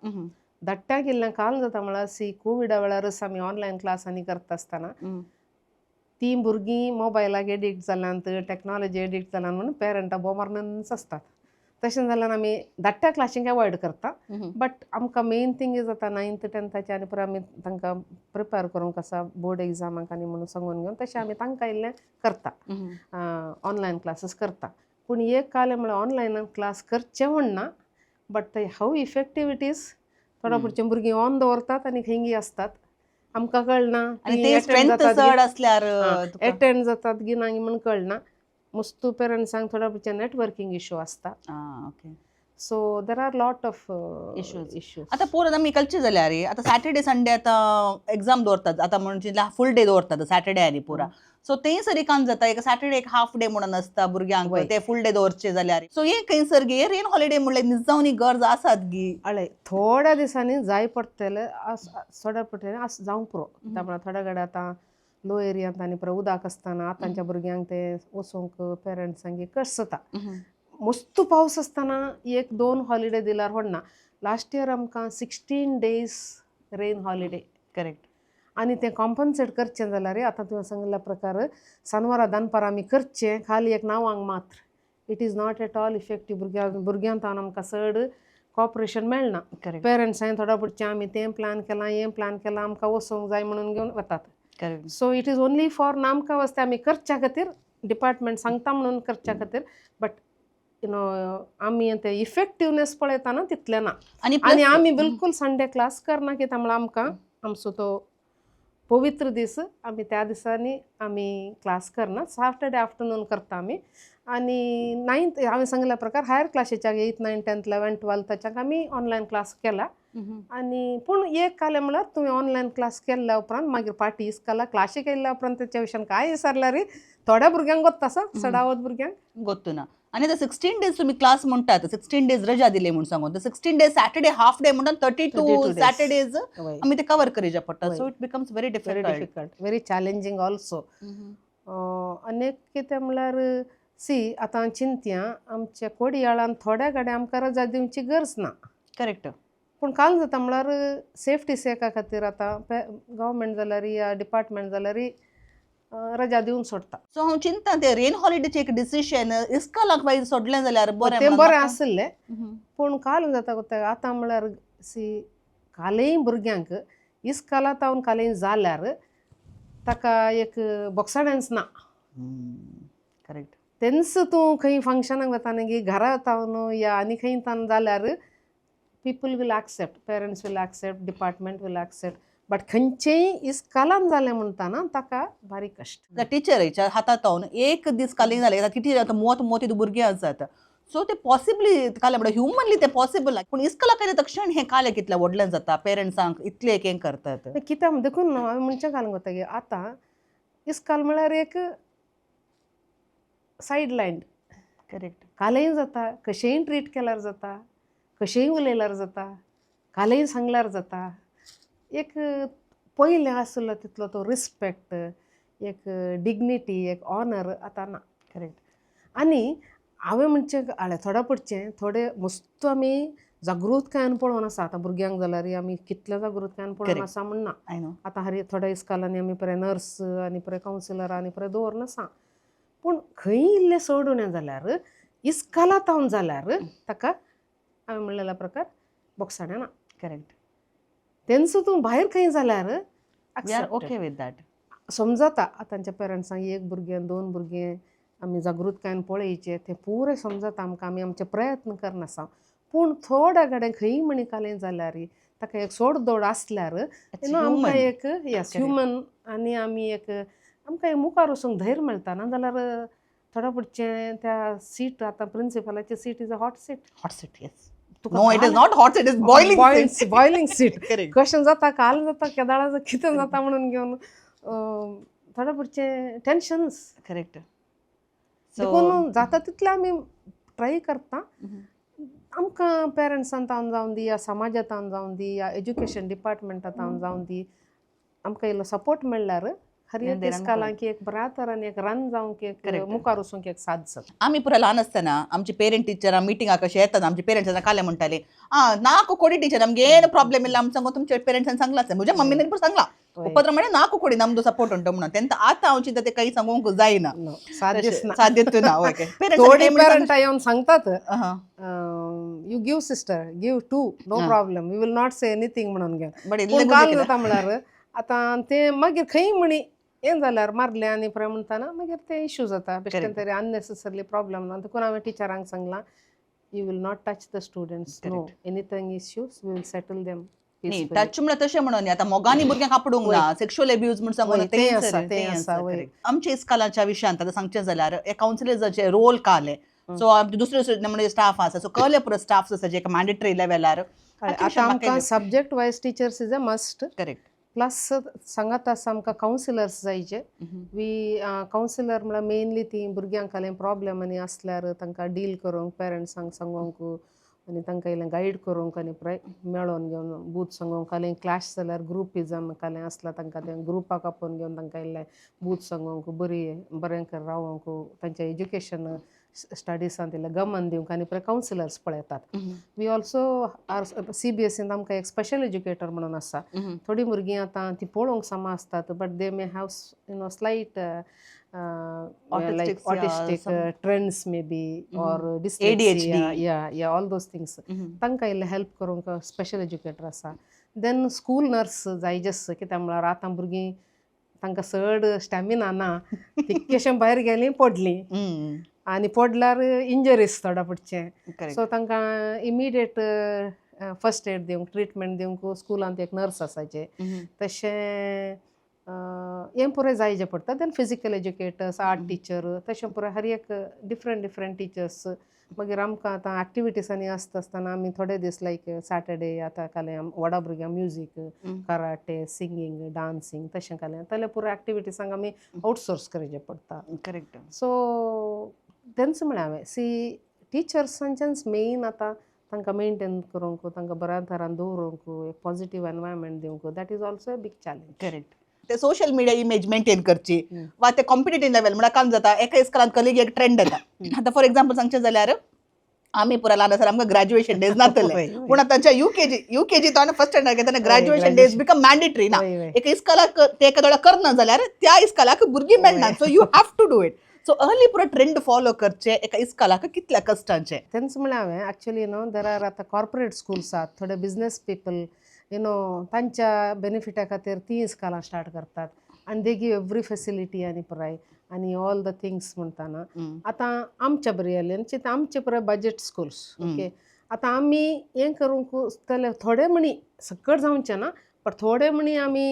धाकट्यांक इल्लें काल जाता म्हळ्यार कोविडा वेळारच आमी ऑनलायन क्लासांनी करता आसतना ती भुरगीं मोबायलाक एडिक्ट जाल्यांत, टॅक्नॉलॉजी एडिक्ट जाल्यान म्हणून पेरंटां बोमारनच आसतात. तशें जाल्यार आमी धाकट्या क्लासींक एवॉयड करता. बट आमकां मेन थिंग इज आतां 9th 10th आनी परत आमी तांकां प्रिपेर करूंक आसा बोर्ड एग्जामाक आनी म्हणून सांगून घेवन तशें आमी तांकां इल्लें करता, ऑनलायन क्लासीस करता. पूण एक कालें म्हळ्यार ऑनलायन क्लास करचें म्हणना, but how effective it is थोडा पुरचीं भुरगीं ऑन दवरतात आनी खंयी आसतात, आमकां कळना. आणि ते स्ट्रेंथ चड असल्यार तुका- अटेंड जातात गिनांगी म्हण कळना. मस्तू पेरंट्सांक थोडा पुरचें नेटवर्कींग इश्यू आसता. Okay so there are lot of Issues. Issues. आता परत आमी कळचें जाल्यार आता सॅटर्डे संडे आतां एक्झाम दवरतात, आतां म्हणजे फूल डे दवरतात सॅटर्डे आनी पुरा. सो तेय सरी काम जाता एक सॅटर्डे एक हाफ डे म्हणून आसता भुरग्यांक वय. ते फूल डे दवरचे जाल्यार. सो हे खंयसर गे रेन हॉलिडे म्हणल्यार निजावनी गरज आसात गी. हळय थोड्या दिसांनी जाय पडटले थोड्या पडटले जावंक पुरो. त्यामुळे थोड्या कडेन आतां लो एरियांत आनी परत उदक आसतना आतांच्या भुरग्यांक ते वचूंक पेरंट्सांक कश्ट जाता. मस्तू पावस आसतना 1-2 हॉलिडे दिल्यार व्हडना. लास्ट इयर आमकां 16 days रेन हॉलिडे करेक्ट आनी तें कॉम्पन्सेट करचें जाल्यार आतां तुवें सांगल्या प्रकार शनवारा दनपार आमी करचें खाली एक नांवांक मात्र. It is not at all effective. भुरग्यांक आमकां चड कॉपरेशन मेळना. करेक्ट पेरंट्सांनी थोडा पुरचें आमी तें प्लॅन केलां हें प्लॅन केलां आमकां वचूंक जाय म्हणून घेवन वतात. Correct so it is only for नामका वास्ते आमी करच्या खातीर डिपार्टमेंट सांगता म्हणून करच्या खातीर. बट यू नो आमी ते इफेक्टिवनेस पळयतना तितलें ना. आनी आमी बिलकूल संडे क्लास करना कित्याक म्हळ्यार आमकां आमचो तो पवित्र दीस आमी त्या दिसांनी आमी क्लास करना. सॅटर्डे आफ्टरनून करता आमी. आनी 9th हांवें सांगल्या प्रकार higher क्लासीच्या 8th 9th 10th 11th 12th आमी ऑनलायन क्लास केला. आनी पूण एक कालें म्हळ्यार तुवें ऑनलायन क्लास केल्ल्या उपरांत मागीर पार्टी इस्काला क्लासीक येयल्ल्या उपरांत तेच्या विशयान कांय विचारल्यार थोड्या भुरग्यांक गोत्ता आसा, सडावत भुरग्यांक गोत्तू ना. आनी आता 16 days तुम्ही क्लास म्हणटात 16 days रजा दिले म्हणून सांगून 16 days सॅटर्डे हाफ डे म्हणून 32 days. सॅटर्डेज वय. आमी ते कवर करीचे पडटा. वय. So it becomes very very difficult. Difficult, very challenging also. अनेक कितें म्हळ्यार आतां चिंतया आमच्या कोडयाळान थोड्या कडेन आमकां रजा दिवची गरज ना. करेक्ट पूण काल जाता म्हळ्यार सेफ्टी सेका खातीर आतां गव्हर्मेंट जाल्यार या डिपार्टमेंट जाल्यार रजा दिवन सोडता. सो हांव चिंता ते रेन हॉलिडेचे एक डिसिशन इस्कालाक वायज सोडलें जाल्यार बरें तें म्हणून बरें म्हाका. आसलें. पूण काल जाता कोता आतां म्हळ्यार कालेय भुरग्यांक इस्काला तावन कालेय जाल्यार ताका एक बॉक्साडॅन्स ना. करेक्ट तेन्स तूं खंय फंक्शनाक वता न्ही घरा तावन या आनी खंय तावन जाल्यार people will accept, parents will accept, department will accept. But खंयचेय इस्कालान जालें म्हणटाना ताका भारी कश्ट. टिचरीच्या हातांत एक दीस कालीन जालें टिचर आतां मोत मोतीत भुरगीं आसात. सो ते पॉसिबली काल म्हणून ह्युमनली ते पॉसिबल पूण इस्कला काय तक्षण हे काले कितल्या व्हडल्यान जाता पेरंट्सांक इतले एक करतात कित्याक देखून न्हू हांवें म्हणचे घालूंक वता की आतां इस्काल म्हळ्यार एक सायड लायन करेक्ट कालेंय जाता कशेंय ट्रीट केल्यार जाता कशेंय उलयल्यार जाता कालेंय सांगल्यार जाता एक पयलें आसलो तितलो तो रिस्पेक्ट एक डिग्निटी एक ऑनर आतां ना करेक्ट आनी हांवें म्हणचे थोडा पडचें थोडे मस्त आमी जागृतकायेन पळोवन आसा आतां भुरग्यांक जाल्यार आमी कितल्या जागृतकायेन पळोवन Correct. आसा म्हणना आय नो आतां थोड्या इस्कालांनी आमी पळय नर्स आनी पळय कावन्सिलर आनी पळय दवरन आसा पूण खंय इल्लें सोडून जाल्यार इस्कालांत हांव जाल्यार ताका हांवें म्हणलेल्या प्रकार बोक्साणें ना करेक्ट तेन्सो तूं भायर खंय जाल्यार we are okay with that समजता आतांच्या पेरंट्सांक एक भुरगें 2 भुरगें आमी जागृतकायेन पळयचे तें पुरें समजता आमकां आमी आमचे प्रयत्न करनासा पूण थोड्या कडेन खंय म्हणी कालें जाल्यार ताका एक सोड दौड आसल्यार आमकां एक येस ह्युमन आनी आमी एक आमकां एक मुखार वचूंक धैर्य मेळटा ना जाल्यार थोडा पडचें त्या सीट आतां प्रिंसिपलाची seat is a hot seat yes no it is not hot it is boiling boiling seat correct कशें जाता काल जाता केदाळा जाता कितें जाता म्हणून घेवन थोडे पडचें टेन्शन्स करेक्ट देखून जाता तितलें आमी ट्राय करता आमकां पेरंट्सांत जावं दी या समाजांत जावं दी या एज्युकेशन डिपार्टमेंटांत जावं दी आमकां इल्लो सपोर्ट मेळ्ळ्यार खरी एक इस्कालांक एक बरातर आनी एक रन जावंक एक मुखार वचूंक एक साथ जाता आमी पुरा ल्हान आसतना आमची पेरंट टिचरां मिटिंगाक कशें येतात आमचे पेरंट्सांना काले म्हणटाले नाको कोडी टीचर आमगे ಏನು ಪ್ರಾಬ್ಲಮ್ ಇಲ್ಲ आमचो तुमच्या पेरंट्सान सांगला म्हज्या मम्मीने पण सांगला उपद्र म्हणे नाको कोडी नಮ್ದು सपोर्ट उंटो म्हणून तेंत आतां हांव चिंता ते काही सांगूंक जायना साध्य ना ओके थोडी पेरंटां येवन सांगतात you give sister give 2 no problem we will not say anything म्हणून घेवन काल जाता म्हळ्यार आतां ते मागीर खंय म्हणी हें जाल्यार मारलें आनी पळय म्हणटाना मागीर ते इश्यू जाता बेश्टेन तरी अननेसेसरली प्रॉब्लेम ना देखून हांवें टिचरांक सांगलां you will not touch the students no anything issues we will settle them touch म्हणल्यार तशें म्हणून आता मोगांनी भुरग्यांक आपडूंक ना सेक्शुअल एब्यूज म्हणून सांगून तें आसा आमच्या इस्कालाच्या विशयांत आतां सांगचें जाल्यार कावन्सिलर्साचे रोल काले सो दुसरे म्हणजे स्टाफ आसा सो कळले पुरो स्टाफ आसा जे मॅन्डेटरी लेवलार आतां आमकां subject wise teachers is a must correct plus सांगात आसा आमकां कावन्सिलर्स जायचे वी कावन्सिलर म्हळ्यार मेनली ती भुरग्यांक कालें प्रॉब्लेम आनी आसल्यार तांकां डील करूंक पेरंट्सांक सांगूंक आनी तांकां इल्लें गायड करूंक आनी प्राय मेळोन घेवन बूथ सांगूंक कालें क्लॅश जाल्यार ग्रुपिजम कालें आसल्यार तांकां तें ग्रुपाक आपोवन घेवन तांकां इल्लें बूथ सांगूंक बरें रावूंक तांचें एज्युकेशन स्टडीसांत इल्लें गमन दिवंक आनी पळय कावन्सिलर्स पळयतात वी ऑल्सो आर CBSEंत आमकां एक स्पेशल एज्युकेटर म्हणून आसा थोडीं भुरगीं आतां ती पळोवंक सम आसतात but they may have slight like autistic trends maybe or dyslexia yeah all those things तांकां इल्लें हेल्प करूंक स्पेशल एज्युकेटर आसा देन स्कूल नर्स जायजेस कित्याक म्हळ्यार आतां भुरगीं तांकां चड स्टॅमिना ना तितकेशें भायर गेलीं पडलीं आनी पडल्यार इंजरीज थोडा पडचें सो तांकां इमिडिएट फर्स्ट एड दिवंक ट्रिटमेंट दिवंक स्कुलांत एक नर्स आसाचे तशें हें पुराय जायचें पडटा then physical educators art teacher तशें पुराय हर एक डिफरंट टिचर्स मागीर आमकां आतां एक्टिविटीजांनी आसता आसतना आमी थोडे दीस लायक सॅटर्डे आतां कालें व्हडा भुरग्यांक म्युजीक कराटे सिंगींग डान्सींग तशें कालें जाल्यार पुराय एक्टिविटीजांक आमी आउटसोर्स करचें पडटा करेक्ट सो तेंच म्हळ्यार हांवें टिचर्सांचेंच मेन आतां तांकां मेंटेन करूंक तांकां बऱ्या तरान दवरूंक एक पॉझिटीव एनवायरमेंट दिवंक that is also a big challenge correct ते सोशल मिडिया इमेज मेंटेन करची वा ते कॉम्पिटेटिव्ह लेवल म्हळ्यार काम जाता एका इस्कालांत कलीग एक ट्रेंड येता आतां फॉर एक्झाम्पल सांगचें जाल्यार आमी पुरा ल्हान आसतना आमकां ग्रॅज्युएशन डेज नासले पूण आतांच्या युकेजी तो फर्स्ट स्टँडर्ड घेतना ग्रॅज्युएशन डेज बिकम मॅन्डेटरी ना एका इस्कालाक ते एका थोडा करना जाल्यार त्या इस्कालाक भुरगीं मेळना so you have to do it so early पुरो ट्रेंड फॉलो करचे एका इस्कालाक कितल्या कश्टांचे तेंच म्हळ्यार हांवें एक्चुअली देर आर आतां कॉर्पोरेट स्कुल्स आहात थोडे बिजनेस पीपल तांच्या बेनिफिटा खातीर तीं इस्कालां स्टार्ट करतात आनी दे गीव एवरी फेसिलिटी आनी पुराय आनी ऑल द थिंग्स म्हणटाना आतां आमच्या भुरग्यांचे आमचे पुराय बजेट स्कुल्स ओके आतां आमी हें करूंक थोडे म्हणी सकट जावचें ना बट थोडे म्हणी आमी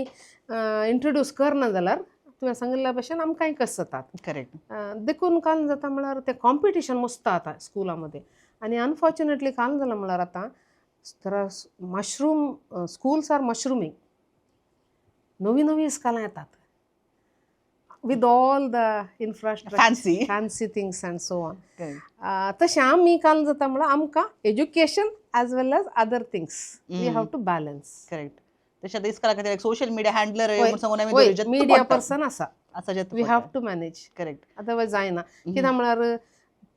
इंट्रोड्यूस करना जाल्यार तुवें सांगिल्ल्या भशेन आमकांय कसं जातात करेक्ट. देखून काल जाता म्हळ्यार तें कॉम्पिटिशन मस्त आता स्कुलामध्ये आणि अनफॉर्च्युनेटली काल जालां म्हळ्यार आतां तर मशरूम स्कूल्स आर मशरूमिंग. नवी नवी इस्कालां येतात with all the infrastructure fancy things and so on. तशें आमी काल जाता म्हळ्यार आमकां education as well as other things we have to balance. Correct. तशें इस्काला खातीर social media handler media person आसा असं we have to manage. Correct. Otherwise जायना. कित्याक म्हळ्यार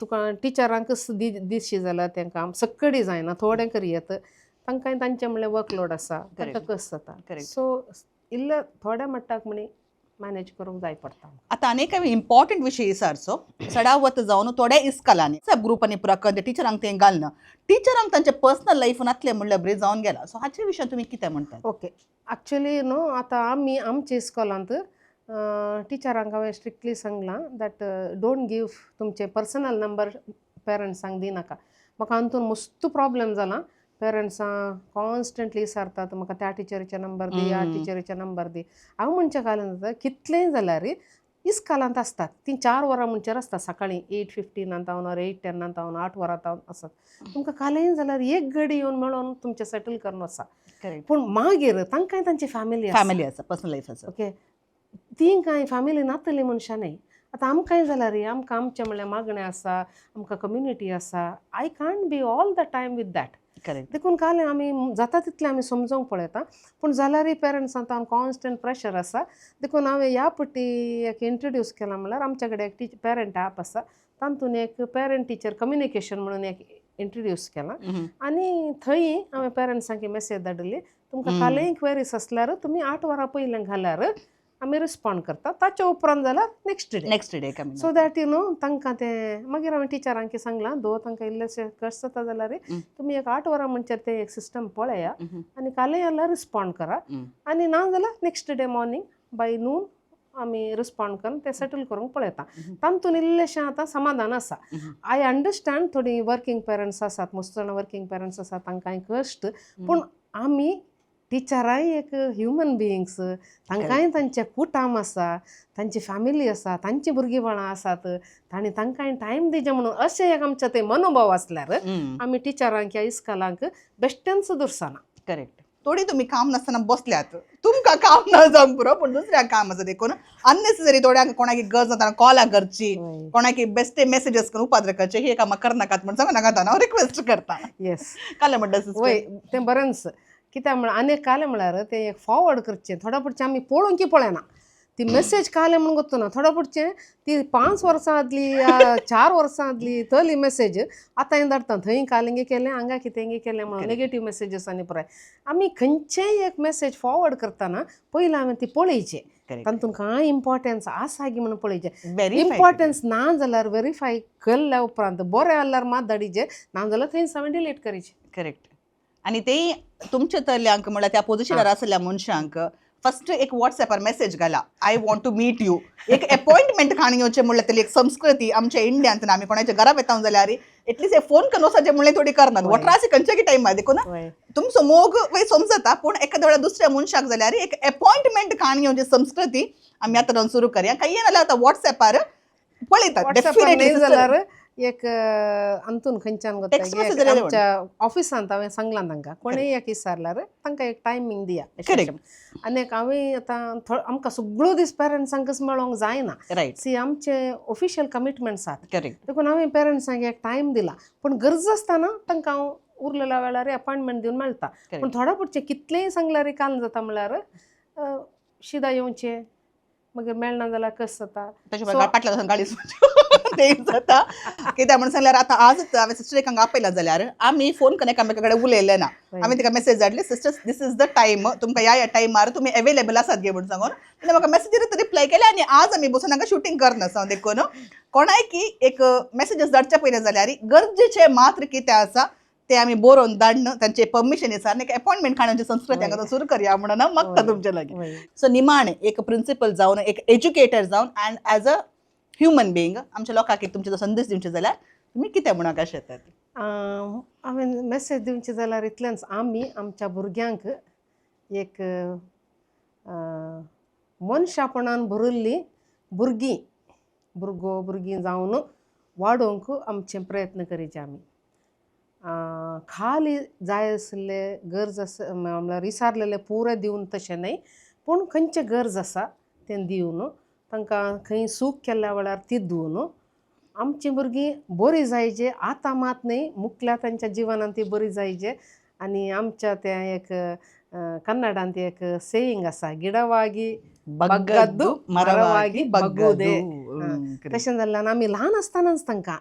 तुका टिचरांक दिसशी जाल्यार तेंकां सक्कडी जायना थोडें करियेत तांकांय तांचें म्हणल्यार वर्कलोड आसा तांकां कस जाता. सो इल्लें थोड्या मट्टाक म्हणी मॅनेज करूंक जाय पडटा. आता अनेक इम्पॉर्टंट विषय विचारचो सडावत जावन थोड्या इस्कालांनी सब ग्रुपांनी पुराकन टिचरांक तें घालना टिचरांक तांचे पर्सनल लायफांतले म्हणल्यार बरें जावन गेला. सो हाचे विशय तुमी कितें म्हणटात? ओके एक्चुअली न्हू आतां आमी आमच्या इस्कॉलांत टिचरांक हांवें स्ट्रिक्टली सांगलां दॅट डोंट गीव तुमचे पर्सनल नंबर पेरंट्सांक दिनाका. म्हाका हातून मस्त प्रॉब्लेम जाला. पेरंट्सां कॉन्स्टंटली विचारतात म्हाका त्या टिचरीचे नंबर दी ह्या टिचरीचे नंबर दी. हांव म्हणच्या कालान जाता कितलेंय जाल्यार इस्कालांत आसतात ती 4 वरां म्हणचेर आसता सकाळीं 8:15 तावन ऑर 8:10 तावन 8 वरां तावन आसात. तुमकां कालय जाल्यार एक घडी येवन मेळोन तुमचें सेटल करून वचा. पूण मागीर तांकांय तांची फॅमिली आसा पर्सनल लायफ आसा. ओके ती कांय फॅमिली नातली मनशां न्ही. आतां आमकांय जाल्यार आमकां आमचें म्हणल्यार मागणें आसा आमकां कम्युनिटी आसा. I can't be all the time with that. Correct. देखून काल आमी जाता तितलें आमी समजोवंक पळयता पूण जाल्यारय पेरंट्सांत कॉन्स्टंट प्रेशर आसा. देखून हांवें ह्या पट्टी एक इंट्रोड्यूस केला म्हळ्यार आमच्या कडेन एक पेरंट ॲप आसा तातूंत एक पेरंट टिचर कम्युनिकेशन म्हणून एक इंट्रोड्यूस केला आनी थंय हांवें पेरंट्सांक मेसेज धाडली तुमकां कालय क्वेरीज आसल्यार तुमी 8 वरां पयलें घाल्यार आमी रिस्पॉन्ड करता. ताचे उपरांत जाल्यार next day so that you know तांकां तें मागीर हांवें टिचरांक सांगलां दो तांकां इल्लेशें कश्ट जाता जाल्यार तुमी एक 8 वरां म्हणचेर तें एक सिस्टम पळया आनी कालय जाल्यार रिस्पॉन्ड करा आनी ना जाल्यार next day morning by noon आमी रिस्पॉन्ड करून ते सेटल करूंक पळयता. तातूंत इल्लेशें आतां समाधान आसा. आय अंडरस्टँड थोडी वर्कींग पेरंट्स आसात मस्त जाणां वर्कींग पेरंट्स आसात तांकांय कश्ट पूण आमी टिचरांय एक ह्युमन बिईंग्स तांकांय तांचे कुटुंब आसा तांची फॅमिली आसा तांची भुरगींबाळां आसात तांणी तांकांय टायम दिवचें म्हणून अशें एक आमचें तें मनोभाव आसल्यार आमी टिचरांक ह्या इस्कॉलांक बेश्टेंच दुरसाना. करेक्ट. थोडी तुम्ही काम नासतना बसल्यात तुमकां काम ना जावंक पुरो पूण दुसऱ्याक काम आसा देखून अननेसेसरी थोड्यांक कोणाकी गरज जाता कॉलां करची कोणाकी बेश्टे मेसेजेस करून उपाद्र करचे हे कामां करनाकात म्हण सांगनाकात हांव रिक्वेस्ट करता. येस काले म्हणटा वय तें बरेंच कित्याक म्हळ्यार आनीक कालें म्हळ्यार तें एक फॉरवर्ड करचें थोड्या पुढचें आमी पळोवंक की पळयना ती मेसेज कालें म्हणून गोत्तो ना. थोड्या पुढचें ती 5 वर्सां आदली 4 वर्सां आदली तली मेसेज आतां हांवें धाडटा थंय कालेंगे केलें हांगा कितेंगे केलें म्हणून नेगेटीव मेसेजीस आनी पुराय. आमी खंयचेय एक मेसेज फॉरवर्ड करतना पयलीं हांवें ती पळयचें तातूंत कांय इम्पॉर्टन्स आसा की म्हणून पळयचें. इम्पॉर्टन्स ना जाल्यार व्हेरीफाय केल्ल्या उपरांत बरें जाल्यार मात धाडिचें ना जाल्यार थंयच हांवें डिलीट करीचें. करेक्ट. आणि ते तुमच्या तरल्यांक म्हळ्यार त्या पोझिशनार आसलेल्या मनशांक फर्स्ट एक व्हॉट्सॲपार मेसेज घाला I want to meet you. एक अपॉइंटमेंट खाण घेवचें म्हणल्यार तरी एक संस्कृती आमच्या इंडियांत आमी कोणाच्या घरा येता जाल्यार एटलीस्ट एक फोन करून वचचे म्हणल्यार थोडी करनात वट्रासी खंयचे की टायम देखून तुमचो मोग वय समजता पूण एखाद्या वेळा दुसऱ्या मनशाक जाल्यार एक अपॉइंटमेंट खाण घेवची संस्कृती आमी आतां सुरू करया. काही नाल्यार आतां व्हॉट्सॲपार पळयतात डेफिनेटली जाल्यार एक अंतून खंयच्यान आमच्या ऑफिसांत हांवें सांगलां तांकां कोणेय एक विचारल्यार तांकां एक टायमींग दिया. आनी हांवें आतां आमकां सगळ्यो दीस पेरंट्सांकच मेळोंक जायना सी आमचे ऑफिशियल कमिटमेंट्स आसात देखून हांवें पेरंट्सांक एक टायम दिला पूण गरज आसतना तांकां हांव उरलेल्या वेळार अपॉइंटमेंट दिवन मेळटा. पूण थोड्या पुढचें कितलेंय सांगल्यार काल जाता म्हळ्यार शिदा येवचें मागीर मेळना जाल्यार कस जाता फाटल्या गाडी ते जाता कित्याक म्हणून सांगल्यार आतां आज हांवें सिस्टरेकांक आपयला जाल्यार आमी फोन करून एकामेका कडेन उलयले ना. हांवें तिका मेसेज धाडली sister this is the time तुमकां ह्या टायमार तुमी अवेलेबल आसात गे म्हणून सांगून तिणें म्हाका मेसेजीर रिप्लाय केले आनी आज आमी बसून हांगा शूटिंग करना देखून कोणाय की एक मेसेजीस धाडचे पयले जाल्यार गरजेचे मात्र कितें आसा ते आमी बरोवन धाडणं तांचे परमिशनीसार एक अपॉइंटमेंट खाण्याची संस्कृती हांगा सुरू करया म्हणून हांव मागता तुमचे लागीं. सो निमाणे एक प्रिंसिपल जावन एक एज्युकेटर जावन and as a human being आमच्या लोकांक एक तुमचे जर संदेश दिवचे जाल्यार तुमी कितें म्हणून कशें येतात? हांवें मेसेज दिवचें जाल्यार इतलेंच आमी आमच्या भुरग्यांक एक मनशापणान भरिल्ली भुरगीं जावन वाडोवंक आमचे प्रयत्न करीचे आमी. खाली जाय आसले गरज आसा म्हणल्यार विसारलेले पुरे दिवन तशें न्हय, पूण खंयचे गरज आसा तें दिवन तांकां खंय सूख केल्ल्या वेळार ती दिवन आमची भुरगीं बरी जायचे. आतां मात न्हय, मुखल्या तांच्या जिवनान ती बरी जायचे. आनी आमच्या त्या एक कन्नडांत एक सेयींग आसा, गिडವಾಗಿ बग्गद्दु मरವಾಗಿ बग्गुदे. तशें जाल्ल्यान आमी ल्हान आसतनाच तांकां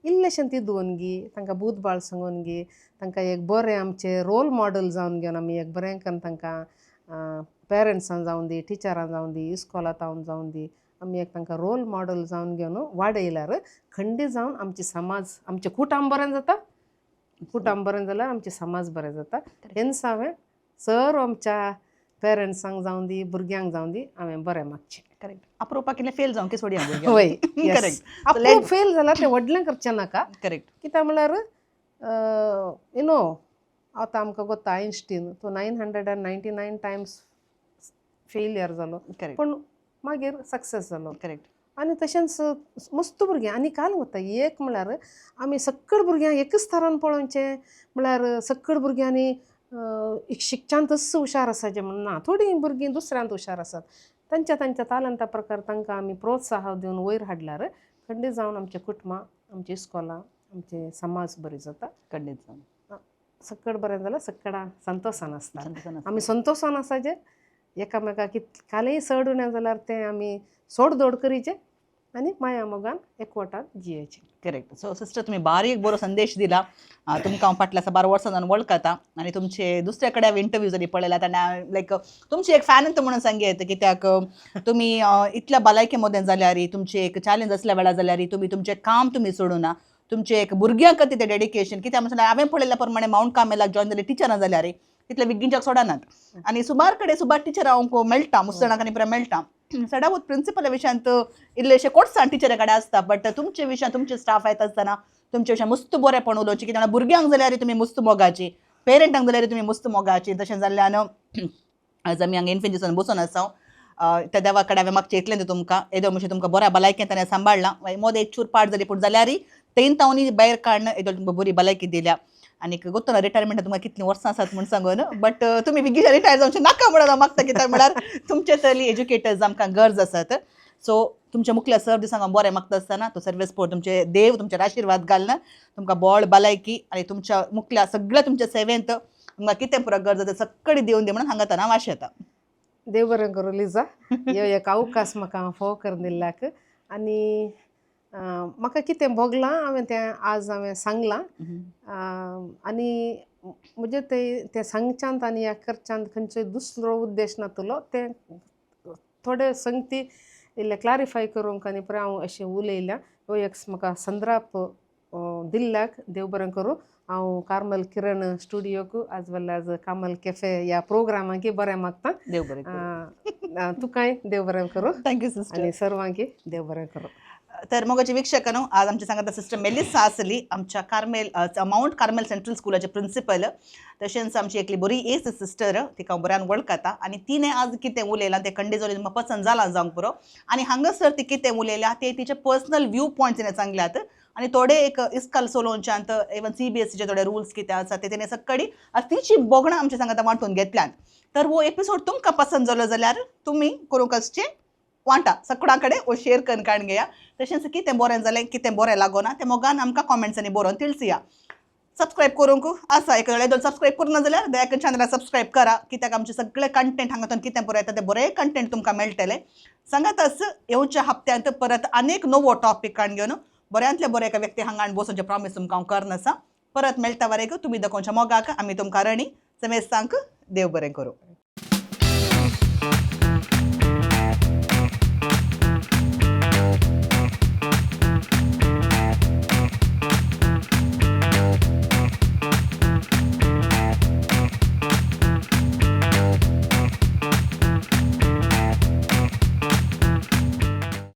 इल्लेशें ती दोवन गी, तांकां बुधबाळ सांगून गी, तांकां एक बरें आमचे रोल मॉडेल जावन घेवन आमी एक बरें करून तांकां पेरंट्सां जावन दी, टिचरां जावन दी, इस्कॉलांत जावन दी, आमी एक तांकां रोल मॉडेल जावन घेवन वाडयल्यार खंडी जावन आमची समाज, आमचें कुटुंब बरें जाता. कुटुंब बरें जाल्यार आमचें समाज बरें जाता. हेन्स हांवें सर्व आमच्या पेरंट्सांक जावन दी, भुरग्यांक जावन दी हांवें बरें मागचें. करेक्ट. अप्रोपा कितलें फेल जावंक सोडया. वय करेक्ट. आपूण फेल जाल्यार तें व्हडलें करचें नाका. करेक्ट. कित्याक म्हळ्यार यू नो आतां आमकां कोत्ता आयन्स्टीन, तो 999 टायम्स फेलियर जालो, करेक्ट. पूण मागीर सक्सेस जालो. करेक्ट. आनी तशेंच मस्त भुरगीं. आनी काल वता एक म्हळ्यार आमी सक्कड भुरग्यांक एकच तरान पळोवचें म्हळ्यार सक्कड भुरग्यांनी शिक्षांतच हुशार आसाचें म्हण ना. थोडीं भुरगीं दुसऱ्यांत हुशार आसात. तांच्या तालंता प्रकार तांकां आमी प्रोत्साह दिवन वयर हाडल्यार खंडी जावन आमच्या कुटुंबां, आमची इस्कॉलां, आमचे समाज बरी जाता. खंडीत जावन सक्कड बरें जाल्यार सक्कडा संतोशान आसता. संतोशान आमी संतोशान आसाचे. एकामेकाक कालय चड उणें जाल्यार तें आमी सोडदोड करीचे आनी माया मोगान एकवटान जियेचें. करेक्ट. सो सिस्टर, तुम्ही बारीक बरो संदेश दिला. तुमकां हांव फाटल्या 12 वर्सां जावन वळखता आनी तुमचे दुसरे कडेन हांवें इंटरव्यू जरी पळयल्यात आनी लायक तुमची एक फॅन म्हणून सांगेत, कित्याक तुमी इतल्या भलायके मदें जाल्यार तुमचे एक चॅलेंज असल्या वेळा जाल्यार तुमी तुमचें काम तुमी सोडूना. तुमचे एक भुरग्यां खातीर तें डेडिकेशन. कित्याक म्हणल्यार हांवें पळयल्या प्रमाणे माउंट कार्मेलाक जॉइन जाली टिचरां जाल्यार तितले विग्गिंच्याक सोडनात. आनी सुमार टिचरां हांव मेळटा, मुस्तणाक आनी मेळटा. सडावत प्रिंसिपल विशयांत इल्लेशे कोर्सान टिचरे कडेन आसता, बट तुमचे विशयांत तुमचे स्टाफ येता आसतना तुमचे विशयांत मस्त बरेंपण उलोवचें. कित्याक भुरग्यांक जाल्यार तुमी मस्त मोगाची, पेरंटांक जाल्यार तुमी मस्त मोगाची. तशें जाल्ल्यान आज आमी हांगा इन्फेंजिसन बसून आसा. त्या देवा कडेन हांवें मागचें इतलें तुमकां येदो मातशें तुमकां बऱ्या भलायकेन ताणें सांबाळलां. मोदें एक चूर पाड जाली पूण जाल्यार तेन तावनी भायर काडन येदो तुमकां बरी भलायकी दिल्या. आनी गोत्तो ना रिटायरमेंटाक तुमकां कितलीं वर्सां आसात म्हूण सांगून, बट तुमी बेगीन रिटायर जावचें नाका म्हणून हांव मागता. कित्याक म्हळ्यार तुमचे तरी एज्युकेटर्स आमकां गरज आसात. सो तुमच्या मुखल्या सर्व दिसांक हांव बरें मागता आसतना तो सर्वेस पोर तुमचे देव तुमचेर आशिर्वाद घालना, तुमकां बळ भलायकी आनी तुमच्या मुखल्या सगळ्या तुमच्या सेवेंत तुमकां कितें पुरो गरज आसा सगळी दिवन दी म्हणून हांगा हांव आशेता. देव बरें करूं लिजा. ह्यो एक अवकाश म्हाका फोव करून दिल्ल्याक. आनी म्हाका कितें भोगलां हांवें हांवें सांगलां. आनी म्हणजे तें सांगच्यांत आनी ह्या करच्यांत खंयचोय दुसरो उद्देश नातलो. तें थोडे संगती इल्ले क्लॅरिफाय करूंक आनी परत हांव अशें उलयल्या. ह्यो एक म्हाका संद्राप दिल्ल्याक देव बरें करूं. हांव कार्मेल किरण स्टुडियोक आज वेल एज कार्मेल कॅफे ह्या प्रोग्रामाक बरें मागता. देव बरें करूं. तुकांय देव बरें करूं. Thank you sister. आनी सर्वांक देव बरें करूं. तर मोगाची वीक्षकांनो, आज आमची सांगता सिस्टर मेलिसा आसली, आमच्या माउंट कार्मेल सेंट्रल स्कूलाचे प्रिंसिपल. तशेंच आमची एकली बरी एज सिस्टर, तिका हांव बऱ्यान वळखता. आनी तिणें आज कितें उलयलां तें खंडी जालें म्हाका पसंद जालां जावंक पुरो. आनी हांगासर ती कितें उलयल्या ते तिचे पर्सनल व्यू पॉयंट्स तिणें सांगल्यात. आनी थोडे एक इस्कॉल चलोवच्यांत इवन CBSEचे थोडे रुल्स कितें आसा ते तिणें सगळी तिची बोगणां आमच्या सांगता वांटून घेतल्यात. तर वो एपिसोड तुमकां पसंद जालो जाल्यार तुमी करूंक आसचें वांटा सगळ्यां कडेन वो शेअर करून काडून घेया. तशेंच कितें बरें जालें कितें बरें लागोना तें मोगान आमकां कॉमेंट्सांनी बरोवन तिळसिया. सबस्क्रायब करूंक आसा, एक सबस्क्रायब करूना जाल्यार दया करून चॅनलाक सबस्क्रायब करा. कित्याक आमचे सगळे कंटेंट हांगातून कितें बरें येता तें बरें कंटेंट तुमकां मेळटलें. सांगातच येवच्या हप्त्यांत परत अनेक नवो टॉपिक काडून घेवन बऱ्यांतले बरे एका व्यक्ती हांगा बसूनचे प्रॉमिस तुमकां हांव करन आसा. परत मेळटा वरेक तुमी दाखोवच्या मोगाक आमी तुमकां रणी समेस्तांक देव बरें करूं.